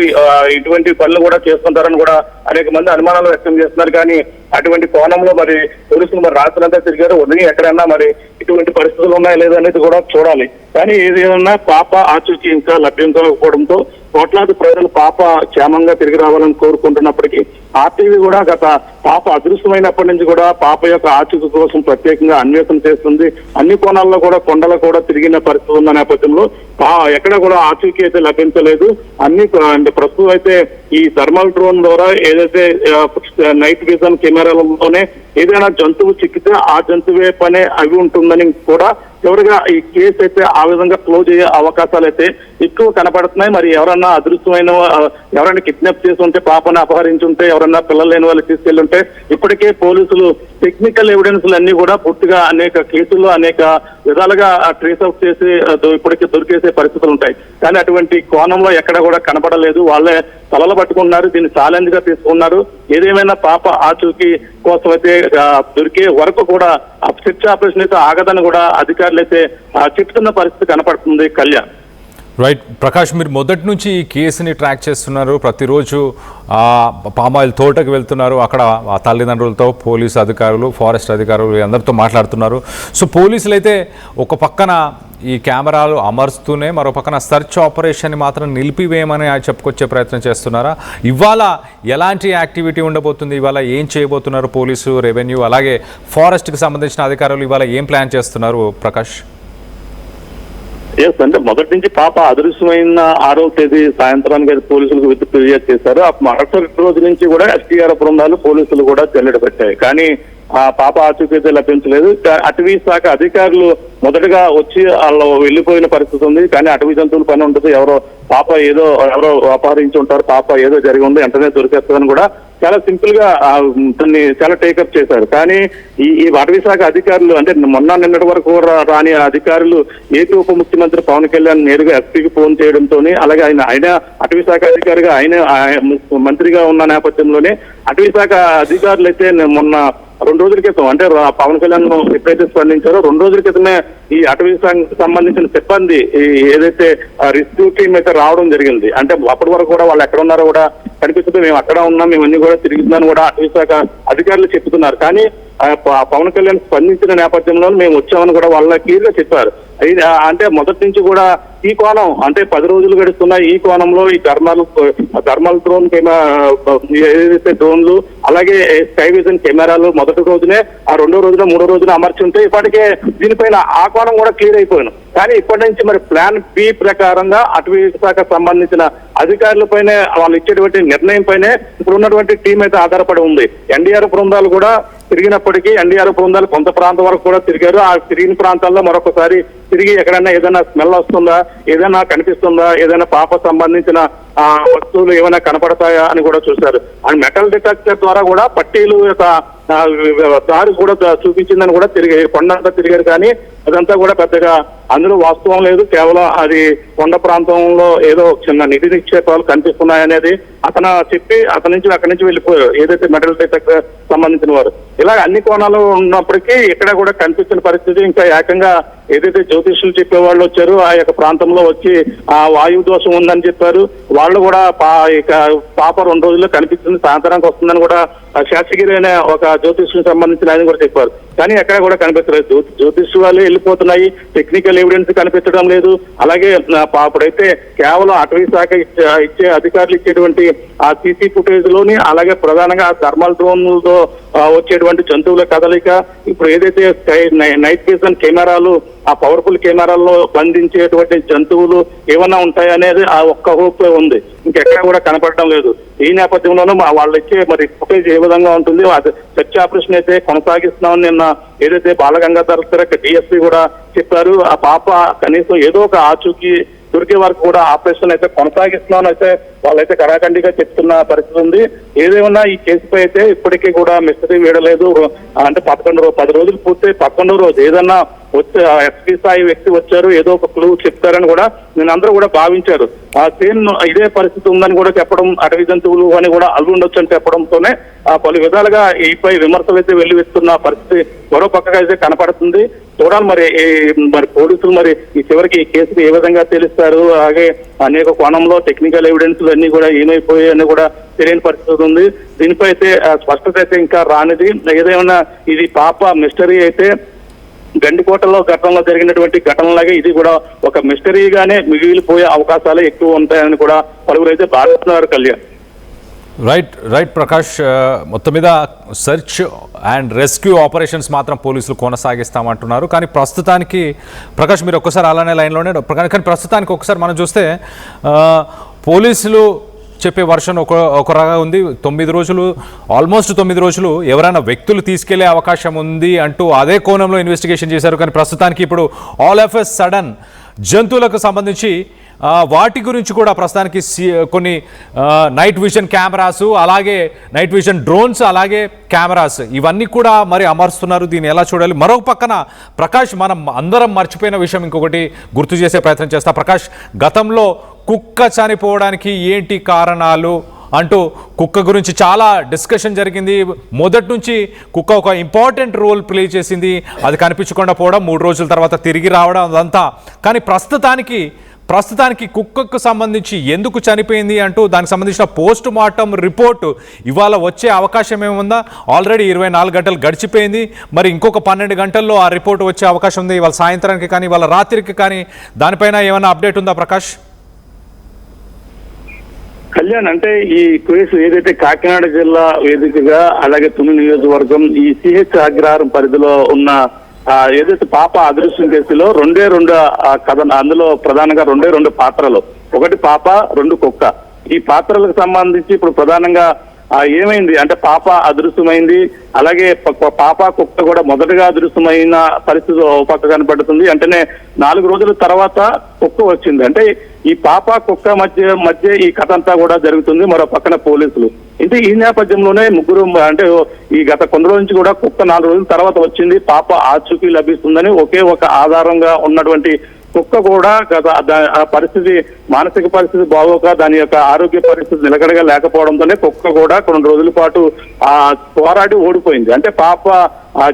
ఇటువంటి పనులు కూడా చేస్తుంటారని కూడా అనేక మంది అనుమానాలు వ్యక్తం చేస్తున్నారు. కానీ అటువంటి కోణంలో మరి పోలీసులు మరి రాత్రంతా తిరిగారు. ఉదయం ఎక్కడైనా మరి ఇటువంటి పరిస్థితులు ఉన్నాయా లేదనేది కూడా చూడాలి. కానీ ఏదేమన్నా పాప ఆచూకీ ఇంకా లభ్యం కాకపోవడంతో కోట్లాది ప్రజలు పాప క్షేమంగా తిరిగి రావాలని కోరుకుంటున్నప్పటికీ ఆర్టీవీ కూడా గత పాప అదృశ్యమైనప్పటి నుంచి కూడా పాప యొక్క ఆచూకీ కోసం ప్రత్యేకంగా అన్వేషణ చేస్తుంది. అన్ని కోణాల్లో కూడా కొండలు కూడా తిరిగిన పరిస్థితి ఉన్న నేపథ్యంలో ఎక్కడ కూడా ఆచూకీ అయితే లభించలేదు. అన్ని అంటే ప్రస్తుతం అయితే ఈ థర్మల్ డ్రోన్ ద్వారా ఏదైతే నైట్ విజన్ కెమెరాలలోనే ఏదైనా జంతువు చిక్కితే ఆ జంతువే పనే అవి ఉంటుందని కూడా చివరిగా ఈ కేసు అయితే ఆ విధంగా క్లోజ్ అయ్యే అవకాశాలు అయితే ఎక్కువ కనపడుతున్నాయి. మరి ఎవరన్నా అదృశ్యమైన ఎవరైనా కిడ్నాప్ చేసి ఉంటే, పాపను అపహరించి ఉంటే, ఎవరన్నా పిల్లలు లేని వాళ్ళు తీసుకెళ్లి ఉంటే ఇప్పటికే పోలీసులు టెక్నికల్ ఎవిడెన్స్లు అన్ని కూడా పూర్తిగా అనేక కేసుల్లో అనేక విధాలుగా ట్రేస్ అవుట్ చేసి ఇప్పటికే దొరికేసే పరిస్థితులు ఉంటాయి. కానీ అటువంటి కోణంలో ఎక్కడ కూడా కనపడలేదు. వాళ్ళే తలలు పట్టుకున్నారు, దీన్ని ఛాలెంజ్ గా తీసుకున్నారు. ఏదేమైనా పాప ఆచూకీ కోసం అయితే దొరికే వరకు కూడా సెర్చ్ ఆపరేషన్ అయితే ఆగదని కూడా అధికారులు అయితే చెప్తున్న పరిస్థితి కనపడుతుంది. కళ్యాణ్, రైట్ ప్రకాష్, మీరు మొదటి నుంచి ఈ కేసుని ట్రాక్ చేస్తున్నారు. ప్రతిరోజు పామాయిల్ తోటకు వెళ్తున్నారు. అక్కడ ఆ తల్లిదండ్రులతో, పోలీసు అధికారులు, ఫారెస్ట్ అధికారులు అందరితో మాట్లాడుతున్నారు. సో పోలీసులు అయితే ఒక పక్కన ఈ కెమెరాలు అమర్స్తూనే మరో పక్కన సర్చ్ ఆపరేషన్ని మాత్రం నిలిపివేయమని చెప్పుకొచ్చే ప్రయత్నం చేస్తున్నారా? ఇవాళ ఎలాంటి యాక్టివిటీ ఉండబోతుంది? ఇవాళ ఏం చేయబోతున్నారు పోలీసు, రెవెన్యూ, అలాగే ఫారెస్ట్కి సంబంధించిన అధికారులు ఇవాళ ఏం ప్లాన్ చేస్తున్నారు ప్రకాష్? అంటే మొదటి నుంచి పాప అదృశ్యమైన 6వ తేదీ సాయంత్రానికి పోలీసులకు ఫిర్యాదు చేశారు. ఆ మరుసటి రోజు నుంచి కూడా ఎస్టీఆర్ బృందాలు పోలీసులు కూడా జల్లెడ పెట్టాయి. కానీ ఆ పాప ఆచూకీ లభించలేదు. అటవీ శాఖ అధికారులు మొదటగా వచ్చి వాళ్ళు వెళ్ళిపోయిన పరిస్థితి ఉంది. కానీ అటవీ జంతువుల పని ఉంటుంది, ఎవరో అపహరించి ఉంటారు, పాప ఏదో జరిగి ఉంది, వెంటనే దొరికేస్తుందని కూడా చాలా సింపుల్ గా దాన్ని చాలా టేకప్ చేశారు. కానీ ఈ అటవీ శాఖ అధికారులు అంటే నిన్నటి వరకు రాని అధికారులు ఏపీ ఉప ముఖ్యమంత్రి పవన్ కళ్యాణ్ నేరుగా ఎస్పీకి ఫోన్ చేయడంతో, అలాగే ఆయన అటవీ శాఖ అధికారిగా ఆయన మంత్రిగా ఉన్న నేపథ్యంలోనే అటవీ శాఖ అధికారులు అయితే మొన్న 2 రోజుల క్రితం అంటే పవన్ కళ్యాణ్ ఎప్పుడైతే స్పందించారో 2 రోజుల క్రితమే ఈ అటవీ సంబంధించిన సిబ్బంది ఏదైతే రెస్క్యూ టీమ్ అయితే రావడం జరిగింది. అంటే అప్పటి వరకు కూడా వాళ్ళు ఎక్కడ ఉన్నారో కూడా కనిపిస్తుంది. మేము అక్కడ ఉన్నాం, మేము అన్ని కూడా తిరుగుతున్నాను కూడా అటవీ శాఖ అధికారులు చెప్తున్నారు. కానీ పవన్ కళ్యాణ్ స్పందించిన నేపథ్యంలో మేము వచ్చామని కూడా వాళ్ళ క్లియర్ గా చెప్పారు. అంటే మొదటి నుంచి కూడా ఈ కోణం అంటే 10 రోజులు గడుస్తున్న ఈ కోణంలో ఈ థర్మల్ డ్రోన్ ఏదైతే డ్రోన్లు అలాగే స్కై విజన్ కెమెరాలు మొదటి రోజునే, ఆ 2వ రోజున 3వ రోజున అమర్చి ఉంటే ఇప్పటికే దీనిపైన ఆ కోణం కూడా క్లియర్ అయిపోయాను. కానీ ఇప్పటి నుంచి మరి ప్లాన్ బి ప్రకారంగా అటవీ శాఖ సంబంధించిన అధికారులపైనే వాళ్ళు ఇచ్చేటువంటి నిర్ణయం పైనే ఇప్పుడు ఉన్నటువంటి టీం అయితే ఆధారపడి ఉంది. ఎన్డీఆర్ఎఫ్ బృందాలు కూడా తిరిగినప్పటికీ ఎన్డీఆర్ఎఫ్ బృందాలు కొంత ప్రాంతం వరకు కూడా తిరిగారు. ఆ తిరిగిన ప్రాంతాల్లో మరొకసారి తిరిగి ఎక్కడైనా ఏదైనా స్మెల్ వస్తుందా, ఏదైనా కనిపిస్తుందా, ఏదైనా పాప సంబంధించిన వస్తువులు ఏమైనా కనపడతాయా అని కూడా చూశారు. అండ్ మెటల్ డిటెక్టర్ ద్వారా కూడా పట్టీలు యొక్క దారి కూడా చూపించిందని కూడా కొండంతా తిరిగారు. కానీ అదంతా కూడా పెద్దగా అందులో వాస్తవం లేదు. కేవలం అది కొండ ప్రాంతంలో ఏదో చిన్న నిధి నిక్షేపాలు కనిపిస్తున్నాయనేది అతను చెప్పి అతని నుంచి అక్కడి నుంచి వెళ్ళిపోయారు, ఏదైతే మెటల్ డిటెక్టర్ సంబంధించిన వారు. ఇలా అన్ని కోణాలు ఉన్నప్పటికీ ఎక్కడ కూడా కనిపించిన పరిస్థితి. ఇంకా ఏకంగా ఏదైతే జ్యోతిష్యులు చెప్పే వాళ్ళు వచ్చారు ఆ యొక్క ప్రాంతంలో వచ్చి ఆ వాయు దోషం ఉందని చెప్పారు. వాళ్ళు కూడా పాప 2 రోజుల్లో కనిపిస్తుంది, సాయంత్రానికి వస్తుందని కూడా శాస్త్రగిరి అనే ఒక జ్యోతిష్యులకు సంబంధించిన ఆయన కూడా చెప్పారు. కానీ ఎక్కడ కూడా కనిపించలేదు. జ్యోతిష్యు వాళ్ళు వెళ్ళిపోతున్నాయి, టెక్నికల్ ఎవిడెన్స్ కనిపించడం లేదు. అలాగే అప్పుడైతే కేవలం అటవీ శాఖ ఇచ్చే అధికారులు ఇచ్చేటువంటి ఆ సీసీ ఫుటేజ్ లోని, అలాగే ప్రధానంగా థర్మల్ డ్రోన్లతో వచ్చేటువంటి జంతువుల కదలిక, ఇప్పుడు ఏదైతే నైట్ విజన్ కెమెరాలు ఆ పవర్ఫుల్ కెమెరాల్లో బంధించేటువంటి జంతువులు ఏమన్నా ఉంటాయనేది ఆ ఒక్క హోప్ ఉంది, ఇంకెక్కడ కూడా కనపడడం లేదు. ఈ నేపథ్యంలోనూ వాళ్ళు ఇచ్చే మరి ఫుటేజ్ ఏ విధంగా ఉంటుంది, సెర్చ్ ఆపరేషన్ అయితే కొనసాగిస్తున్నామని నిన్న ఏదైతే బాలగంగాధర్ తిలక్ డిఎస్పీ కూడా చెప్పారు. ఆ పాప కనీసం ఏదో ఒక ఆచూకీ దొరికే వరకు కూడా ఆపరేషన్ అయితే కొనసాగిస్తున్నామని అయితే వాళ్ళైతే కరాఖండిగా చెప్తున్న పరిస్థితి ఉంది. ఏదేమన్నా ఈ కేసుపై అయితే ఇప్పటికీ కూడా మిస్టరీ వీడలేదు. అంటే 10 రోజులు పూర్తి 11వ రోజు ఏదన్నా వచ్చే ఎస్పీ స్థాయి వ్యక్తి వచ్చారు, ఏదో ఒక క్లూ చెప్తారని కూడా అందరూ కూడా భావించారు. ఆ సేమ్ ఇదే పరిస్థితి ఉందని కూడా చెప్పడం, అటవీ జంతువులు అని కూడా అల్లుండొచ్చు అని చెప్పడంతోనే పలు విధాలుగా ఈపై విమర్శలు అయితే వెల్లువెత్తున్న పరిస్థితి మరో పక్కగా అయితే కనపడుతుంది. చూడాలి మరి పోలీసులు మరి ఈ చివరికి ఈ కేసులు ఏ విధంగా తెలుస్తారు, అలాగే అనేక కోణంలో టెక్నికల్ ఎవిడెన్స్ అన్ని కూడా ఏమైపోయాయి అని కూడా తెలియని పరిస్థితి ఉంది. దీనిపై అయితే స్పష్టత అయితే ఇంకా రానిది. ఏదేమన్నా ఇది పాప మిస్టరీ అయితే గండికోటలో గతంలో జరిగినటువంటి ఘటనలాగే ఇది కూడా ఒక మిస్టరీగానే మిగిలిపోయే అవకాశాలు ఎక్కువ ఉంటాయని కూడా పలువురు అయితే భావిస్తున్నారు. కళ్యాణ్. రైట్ ప్రకాష్, మొత్తం మీద సెర్చ్ అండ్ రెస్క్యూ ఆపరేషన్స్ మాత్రం పోలీసులు కొనసాగిస్తామంటున్నారు. కానీ ప్రస్తుతానికి ప్రకాష్ మీరు ఒక్కసారి అలానే లైన్లోనే, కానీ ప్రస్తుతానికి ఒకసారి మనం చూస్తే పోలీసులు చెప్పే వర్షన్ ఒక రకంగా ఉంది. 9 రోజులు, ఆల్మోస్ట్ 9 రోజులు ఎవరైనా వ్యక్తులు తీసుకెళ్లే అవకాశం ఉంది అంటూ అదే కోణంలో ఇన్వెస్టిగేషన్ చేశారు. కానీ ప్రస్తుతానికి ఇప్పుడు ఆల్ ఆఫ్ ఎ సడన్ జంతువులకు సంబంధించి వాటి గురించి కూడా ప్రస్తుతానికి కొన్ని నైట్ విజన్ కెమెరాస్, అలాగే నైట్ విజన్ డ్రోన్స్, అలాగే కెమెరాస్ ఇవన్నీ కూడా మరి అమరుస్తున్నారు. దీన్ని ఎలా చూడాలి? మరొక పక్కన ప్రకాష్, మనం అందరం మర్చిపోయిన విషయం ఇంకొకటి గుర్తు చేసే ప్రయత్నం చేస్తా. ప్రకాష్, గతంలో కుక్క చనిపోవడానికి ఏంటి కారణాలు అంటూ కుక్క గురించి చాలా డిస్కషన్ జరిగింది. మొదటి నుంచి కుక్క ఒక ఇంపార్టెంట్ రోల్ ప్లే చేసింది. అది కనిపించకుండా పోవడం, 3 రోజుల తర్వాత తిరిగి రావడం, అదంతా. కానీ ప్రస్తుతానికి కుక్కకు సంబంధించి ఎందుకు చనిపోయింది అంటూ దానికి సంబంధించిన పోస్ట్ మార్టం రిపోర్టు ఇవాళ వచ్చే అవకాశం ఏముందా? ఆల్రెడీ 24 గంటలు గడిచిపోయింది. మరి ఇంకొక 12 గంటల్లో ఆ రిపోర్టు వచ్చే అవకాశం ఉంది. ఇవాళ సాయంత్రానికి కానీ ఇవాళ రాత్రికి కానీ దానిపైన ఏమైనా అప్డేట్ ఉందా ప్రకాష్? కళ్యాణ్, అంటే ఈ కేసు ఏదైతే కాకినాడ జిల్లా వేదికగా, అలాగే తుని నియోజకవర్గం ఈ సిహెచ్ అగ్రహారం పరిధిలో ఉన్న ఏదైతే పాప అదృశ్యం కేసులో 2 కథ, అందులో ప్రధానంగా 2 పాత్రలు, ఒకటి పాప, 2 కుక్క. ఈ పాత్రలకు సంబంధించి ఇప్పుడు ప్రధానంగా ఏమైంది అంటే పాప అదృశ్యమైంది, అలాగే పాప కుక్క కూడా మొదటగా అదృశ్యమైన పరిస్థితి పక్క కనపడుతుంది. అంటేనే 4 రోజుల తర్వాత కుక్క వచ్చింది. అంటే ఈ పాప కుక్క మధ్య ఈ కథ అంతా కూడా జరుగుతుంది. మరో పక్కన పోలీసులు. అంటే ఈ నేపథ్యంలోనే ముగ్గురు, అంటే ఈ గత కొన్ని రోజుల నుంచి కూడా కుక్క 4 రోజుల తర్వాత వచ్చింది, పాప ఆచూకీ లభిస్తుందని ఒకే ఒక ఆధారంగా ఉన్నటువంటి కుక్క కూడా పరిస్థితి, మానసిక పరిస్థితి బాగోక దాని యొక్క ఆరోగ్య పరిస్థితి నిలకడగా లేకపోవడంతోనే కుక్క కూడా కొన్ని రోజుల పాటు పోరాడి ఓడిపోయింది. అంటే పాప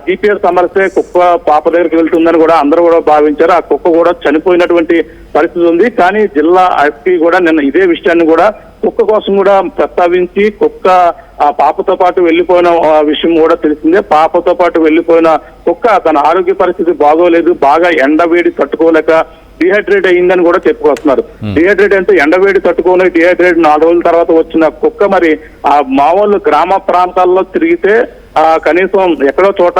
GPS అమర్స్తే కుక్క పాప దగ్గరికి వెళ్తుందని కూడా అందరూ కూడా భావించారు. ఆ కుక్క కూడా చనిపోయినటువంటి పరిస్థితి ఉంది. కానీ జిల్లా ఎస్పీ కూడా నిన్న ఇదే విషయాన్ని కూడా కుక్క కోసం కూడా ప్రస్తావించి, కుక్క ఆ పాపతో పాటు వెళ్లిపోయిన విషయం కూడా తెలిసిందే. పాపతో పాటు వెళ్లిపోయిన కుక్క తన ఆరోగ్య పరిస్థితి బాగోలేదు, బాగా ఎండవేడి తట్టుకోలేక డిహైడ్రేట్ అయ్యిందని కూడా చెప్పుకొస్తున్నారు. డిహైడ్రేట్ అంటే ఎండవేడి తట్టుకోని డిహైడ్రేట్ 4 రోజుల తర్వాత వచ్చిన కుక్క మరి ఆ మామూలు గ్రామ ప్రాంతాల్లో తిరిగితే కనీసం ఎక్కడో చోట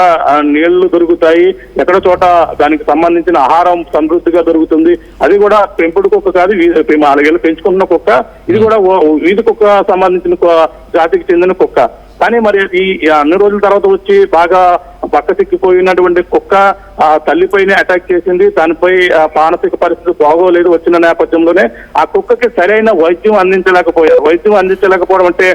నీళ్లు దొరుకుతాయి, ఎక్కడో చోట దానికి సంబంధించిన ఆహారం సమృద్ధిగా దొరుకుతుంది. అది కూడా పెంపుడు కుక్క కాదు, 4 ఏళ్ళు పెంచుకుంటున్న కుక్క. ఇది కూడా వీధి కుక్క సంబంధించిన జాతికి చెందిన కుక్క. కానీ మరి ఈ అన్ని రోజుల తర్వాత వచ్చి బాగా బక్కసిక్కిపోయినటువంటి కుక్క తల్లిపైనే అటాక్ చేసింది. దానిపై మానసిక పరిస్థితి బాగోలేదు. వచ్చిన నేపథ్యంలోనే ఆ కుక్కకి సరైన వైద్యం అందించలేకపోయారు. వైద్యం అందించలేకపోవడం అంటే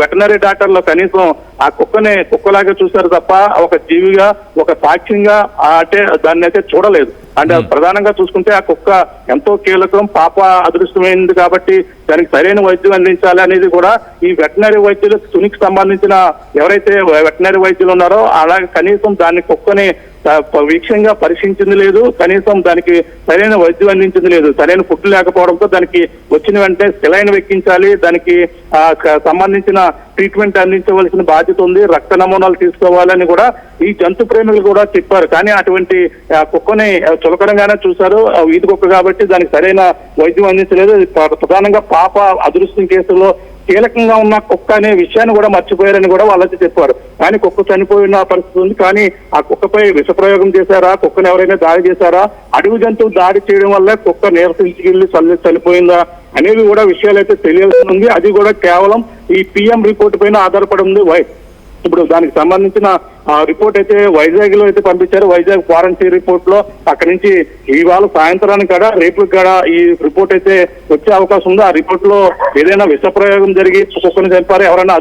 వెటనరీ డాక్టర్లు కనీసం ఆ కుక్కనే కుక్కలాగా చూశారు తప్ప ఒక జీవిగా, ఒక సాక్ష్యంగా అంటే దాన్ని అయితే చూడలేదు. అంటే ప్రధానంగా చూసుకుంటే ఆ కుక్క ఎంతో కీలకం, పాప అదృష్టమైంది కాబట్టి దానికి సరైన వైద్యం అందించాలి అనేది కూడా ఈ వెటనరీ వైద్యులు, తునికి సంబంధించిన ఎవరైతే వెటనరీ వైద్యులు ఉన్నారో అలాగే కనీసం దాన్ని కుక్కని వీక్షంగా పరీక్షించింది లేదు, కనీసం దానికి సరైన వైద్యం అందించింది లేదు. సరైన ఫుడ్ లేకపోవడంతో దానికి వచ్చిన వెంటనే సెలైన్ ఎక్కించాలి, దానికి సంబంధించిన ట్రీట్మెంట్ అందించవలసిన బాధ్యత ఉంది, రక్త నమూనాలు తీసుకోవాలని కూడా ఈ జంతు ప్రేమికులు కూడా చెప్పారు. కానీ అటువంటి కుక్కని చులకరంగానే చూశారు. వీధి కుక్క కాబట్టి దానికి సరైన వైద్యం అందించలేదు. ప్రధానంగా పాప అదృష్టం కేసులో కీలకంగా ఉన్న కుక్క అనే విషయాన్ని కూడా మర్చిపోయారని కూడా వాళ్ళైతే చెప్పారు. కానీ కుక్క చనిపోయిన పరిస్థితి ఉంది. కానీ ఆ కుక్కపై విషప్రయోగం చేశారా, కుక్కను ఎవరైనా దాడి చేశారా, అడవి జంతువు దాడి చేయడం వల్ల కుక్క నీరసించుకెళ్లి చనిపోయిందా అనేవి కూడా విషయాలు అయితే తెలియాల్సి ఉంది. అది కూడా కేవలం ఈ PM రిపోర్ట్ పైన ఆధారపడి ఉంది. ఇప్పుడు దానికి సంబంధించిన రిపోర్ట్ అయితే వైజాగ్ లో అయితే పంపించారు. వైజాగ్ ఫారెన్సిక్ రిపోర్ట్ లో అక్కడి నుంచి ఇవాళ సాయంత్రానికి కూడా రేపు కూడా ఈ రిపోర్ట్ అయితే వచ్చే అవకాశం ఉంది. ఆ రిపోర్ట్ లో ఏదైనా విషప్రయోగం జరిగి కుక్కను చంపారు, ఎవరైనా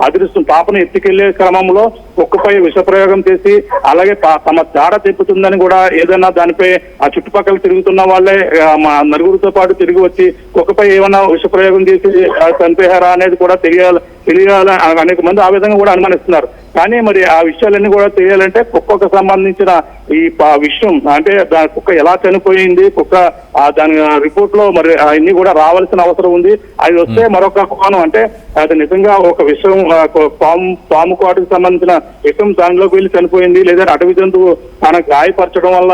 అదృష్టం పాపను ఎత్తుకెళ్లే క్రమంలో కుక్కపై విషప్రయోగం చేసి అలాగే తమ దాడ తెప్పుతుందని కూడా ఏదైనా దానిపై ఆ చుట్టుపక్కల తిరుగుతున్న వాళ్ళే మా నలుగురితో పాటు తిరిగి వచ్చి కుక్కపై ఏమైనా విషప్రయోగం చేసి చంపేశారా అనేది కూడా తెలియాలి అనేక మంది ఆ విధంగా కూడా అనుమానిస్తున్నారు. కానీ మరి ఆ విషయాలన్నీ కూడా తెలియాలంటే కుక్కకు సంబంధించిన ఈ విషయం అంటే దాని కుక్క ఎలా చనిపోయింది, కుక్క దాని రిపోర్ట్ లో మరి అన్ని కూడా రావాల్సిన అవసరం ఉంది. అది వస్తే మరొక కోణం అంటే అది నిజంగా ఒక విషయం పాము కాటుకు సంబంధించిన విషయం దానిలోకి వెళ్ళి చనిపోయింది, లేదా అటవీ జంతువు తనకు గాయపరచడం వల్ల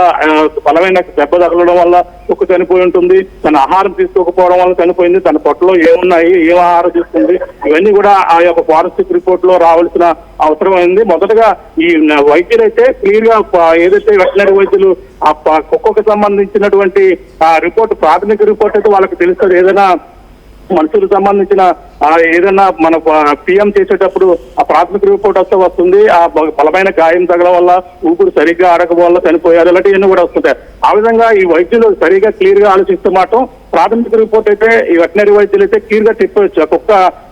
బలమైన దెబ్బ తగలడం వల్ల కుక్క చనిపోయి ఉంటుంది, తన ఆహారం తీసుకోకపోవడం వల్ల చనిపోయింది, తన పొట్టలో ఏమున్నాయి, ఏం ఆహారం తీసుకుంది, ఇవన్నీ కూడా ఆ యొక్క ఫారెన్సిక్ రిపోర్ట్ లో రావాల్సిన అవసరం అయింది. మొదటగా ఈ వైద్యులు అయితే క్లియర్ గా ఏదైతే వెటనరీ వైద్యులు ఆ కుక్కకు సంబంధించినటువంటి ఆ రిపోర్ట్, ప్రాథమిక రిపోర్ట్ అయితే వాళ్ళకి తెలుస్తుంది. ఏదైనా మనుషులకు సంబంధించిన ఏదైనా మన PM చేసేటప్పుడు ఆ ప్రాథమిక రిపోర్ట్ వస్తే వస్తుంది. ఆ బలమైన గాయం తగలడం వల్ల, ఊపిరి సరిగ్గా ఆడకపోవడం వల్ల చనిపోయారు, ఇలాంటివన్నీ కూడా వస్తుంటాయి. ఆ విధంగా ఈ వైద్యులు సరిగా క్లియర్ గా ఆలోచిస్తే మాత్రం ప్రాథమిక రిపోర్ట్ అయితే ఈ వెటనరీ వైద్యులు అయితే క్లియర్ గా చెప్పవచ్చు ఆ కుక్క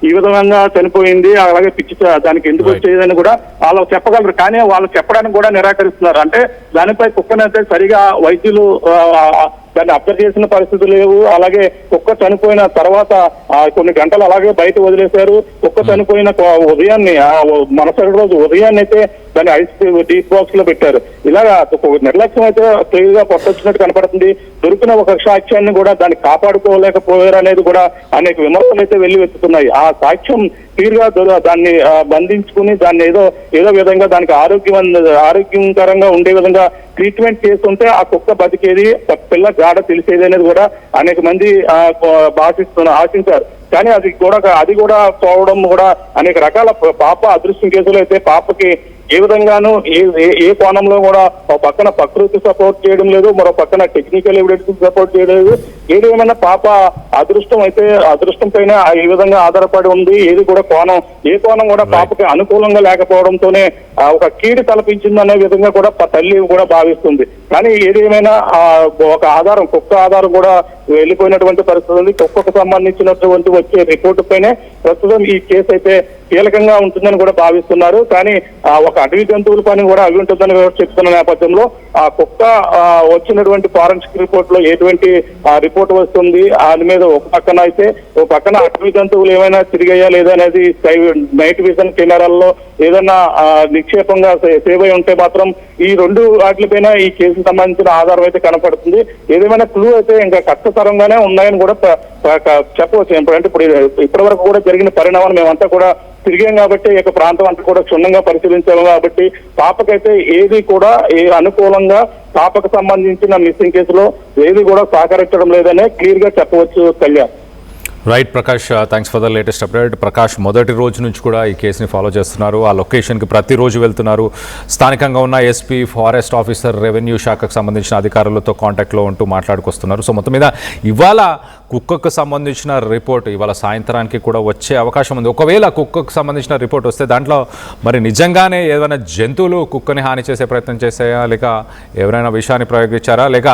ఈ విధంగా చనిపోయింది, అలాగే పిచ్చి దానికి ఎందుకు వచ్చేదని కూడా వాళ్ళు చెప్పగలరు. కానీ వాళ్ళు చెప్పడానికి కూడా నిరాకరిస్తున్నారు. అంటే దానిపై కుక్కనైతే సరిగా వైద్యులు దాన్ని అబ్జర్వ్ చేసిన పరిస్థితులు లేవు. అలాగే కుక్క చనిపోయిన తర్వాత కొన్ని గంటలు అలాగే బయట వదిలేశారు. కుక్క చనిపోయిన ఉదయాన్నే మరుసటి రోజు ఉదయాన్నే అయితే దాన్ని ఐస్ డీప్ బాక్స్ లో పెట్టారు. ఇలాగా నిర్లక్ష్యం అయితే క్లియర్ గా పట్టొచ్చినట్టు కనపడుతుంది. దొరికిన ఒక సాక్ష్యాన్ని కూడా దాన్ని కాపాడుకోలేకపోయారు అనేది కూడా అనేక విమర్శలు అయితే వెల్లువెత్తుతున్నాయి. ఆ సాక్ష్యం క్లియర్ గా దాన్ని బంధించుకుని దాన్ని ఏదో విధంగా దానికి ఆరోగ్యకరంగా ఉండే విధంగా ట్రీట్మెంట్ చేస్తుంటే ఆ కుక్క బతికేది, పిల్ల జాడ తెలిసేది అనేది కూడా అనేక మంది ఆశించారు. కానీ అది కూడా పోవడం కూడా అనేక రకాల పాప అదృష్టం కేసులు అయితే పాపకి ఏ విధంగానూ ఏ కోణంలో కూడా ఒక పక్కన ప్రకృతి సపోర్ట్ చేయడం లేదు, మరో పక్కన టెక్నికల్ ఎవిడెన్స్ సపోర్ట్ చేయలేదు. ఏదేమైనా పాప అదృష్టం పైన ఈ విధంగా ఆధారపడి ఉంది. ఏ కోణం కూడా పాపకి అనుకూలంగా లేకపోవడంతోనే ఒక కీడు తలపించిందనే విధంగా కూడా తల్లి కూడా భావిస్తుంది. కానీ ఏదేమైనా ఒక ఆధారం, కుక్క ఆధారం కూడా వెళ్ళిపోయినటువంటి పరిస్థితి ఉంది. కుక్కకు సంబంధించినటువంటి వచ్చే రిపోర్టు పైనే ప్రస్తుతం ఈ కేసు అయితే కీలకంగా ఉంటుందని కూడా భావిస్తున్నారు. కానీ ఒక అటవీ జంతువుల పని కూడా అవి ఉంటుందని చెప్తున్న నేపథ్యంలో ఆ కుక్క వచ్చినటువంటి ఫారెన్సిక్ రిపోర్ట్ లో ఎటువంటి రిపోర్ట్ వస్తుంది, దాని మీద ఒక పక్కన అటవీ జంతువులు ఏమైనా తిరిగాయా లేదా అనేది నైట్ విజన్ కెమెరాల్లో ఏదైనా నిక్షేపంగా సేవ్ అయి ఉంటే మాత్రం ఈ రెండు వాటిపైన ఈ కేసుకు సంబంధించిన ఆధారం అయితే కనపడుతుంది. ఏదేమైనా క్లూ అయితే ఇంకా కష్టతరంగానే ఉన్నాయని కూడా చెప్పవచ్చు. అంటే ఇప్పటి వరకు కూడా జరిగిన పరిణామాలు మేమంతా కూడా తిరిగాం కాబట్టి ఈ ప్రాంతం అంతా కూడా క్షుణ్ణంగా పరిశీలించాము కాబట్టి పాపకైతే ఏది కూడా అనుకూలంగా పాపకు సంబంధించిన మిస్సింగ్ కేసులో ఏది కూడా సహకరించడం లేదనే క్లియర్ గా చెప్పవచ్చు. Kalyan, right Prakash, thanks for the latest update. Prakash మొదటి రోజు నుంచి కూడా ఈ కేసుని ఫాలో చేస్తున్నారు, ఆ లొకేషన్కి ప్రతిరోజు వెళ్తున్నారు, స్థానికంగా ఉన్న ఎస్పీ, ఫారెస్ట్ ఆఫీసర్, రెవెన్యూ శాఖకు సంబంధించిన అధికారులతో కాంటాక్ట్లో ఉంటూ మాట్లాడుకొస్తున్నారు. సో మొత్తం మీద ఇవాళ కుక్కకు సంబంధించిన రిపోర్ట్ ఇవాళ సాయంత్రానికి కూడా వచ్చే అవకాశం ఉంది. ఒకవేళ కుక్కకు సంబంధించిన రిపోర్ట్ వస్తే దాంట్లో మరి నిజంగానే ఏదైనా జంతువులు కుక్కని హాని చేసే ప్రయత్నం చేశాయా, లేక ఎవరైనా విషయాన్ని ప్రయోగించారా, లేక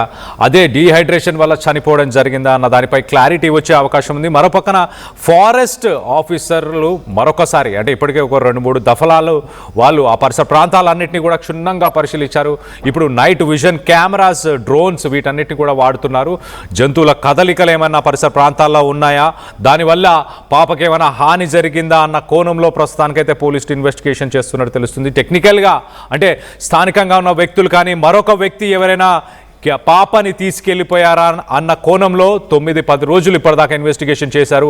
అదే డీహైడ్రేషన్ వల్ల చనిపోవడం జరిగిందా అన్న దానిపై క్లారిటీ వచ్చే అవకాశం ఉంది. మరో పక్కన ఫారెస్ట్ ఆఫీసర్లు మరొకసారి అంటే ఇప్పటికే ఒక 2-3 దఫలాలు వాళ్ళు ఆ పరిసర ప్రాంతాలన్నింటినీ కూడా క్షుణ్ణంగా పరిశీలించారు. ఇప్పుడు నైట్ విజన్ కెమెరాస్, డ్రోన్స్ వీటన్నిటిని కూడా వాడుతున్నారు. జంతువుల కదలికలు ఏమన్నా పరిసర ప్రాంతాల్లో ఉన్నాయా, దానివల్ల పాపకి ఏమైనా హాని జరిగిందా అన్న కోణంలో ప్రస్తుతానికైతే పోలీసులు ఇన్వెస్టిగేషన్ చేస్తున్నట్టు తెలుస్తుంది. టెక్నికల్గా అంటే స్థానికంగా ఉన్న వ్యక్తులు కానీ మరొక వ్యక్తి ఎవరైనా పాపని తీసుకెళ్లిపోయారా అన్న కోణంలో 9-10 రోజులు ఇప్పటిదాకా ఇన్వెస్టిగేషన్ చేశారు.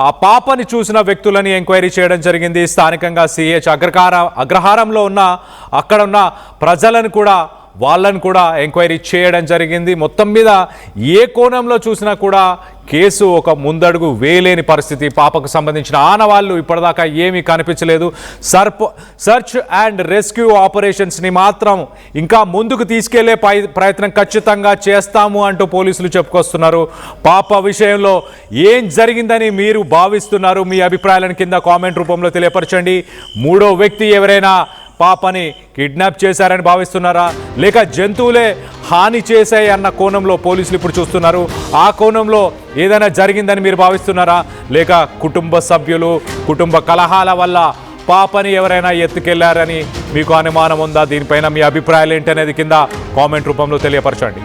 ఆ పాపని చూసిన వ్యక్తులని ఎంక్వైరీ చేయడం జరిగింది. స్థానికంగా సిహెచ్ అగ్రహారంలో ఉన్న అక్కడ ఉన్న ప్రజలను కూడా వాళ్ళని కూడా ఎంక్వైరీ చేయడం జరిగింది. మొత్తం మీద ఏ కోణంలో చూసినా కూడా కేసు ఒక ముందడుగు వేయలేని పరిస్థితి. పాపకు సంబంధించిన ఆనవాళ్ళు ఇప్పటిదాకా ఏమీ కనిపించలేదు. సర్చ్ అండ్ రెస్క్యూ ఆపరేషన్స్ని మాత్రం ఇంకా ముందుకు తీసుకెళ్లే ప్రయత్నం ఖచ్చితంగా చేస్తాము అంటూ పోలీసులు చెప్పుకొస్తున్నారు. పాప విషయంలో ఏం జరిగిందని మీరు భావిస్తున్నారు? మీ అభిప్రాయాలను కింద కామెంట్ రూపంలో తెలియపరచండి. మూడో వ్యక్తి ఎవరైనా పాపని కిడ్నాప్ చేశారని భావిస్తున్నారా, లేక జంతువులే హాని చేశాయి అన్న కోణంలో పోలీసులు ఇప్పుడు చూస్తున్నారు? ఆ కోణంలో ఏదైనా జరిగిందని మీరు భావిస్తున్నారా, లేక కుటుంబ సభ్యులు కుటుంబ కలహాల వల్ల పాపని ఎవరైనా ఎత్తుకెళ్లారని మీకు అనుమానం ఉందా? దీనిపైన మీ అభిప్రాయాలు ఏంటనేది కింద కామెంట్ రూపంలో తెలియపరచండి.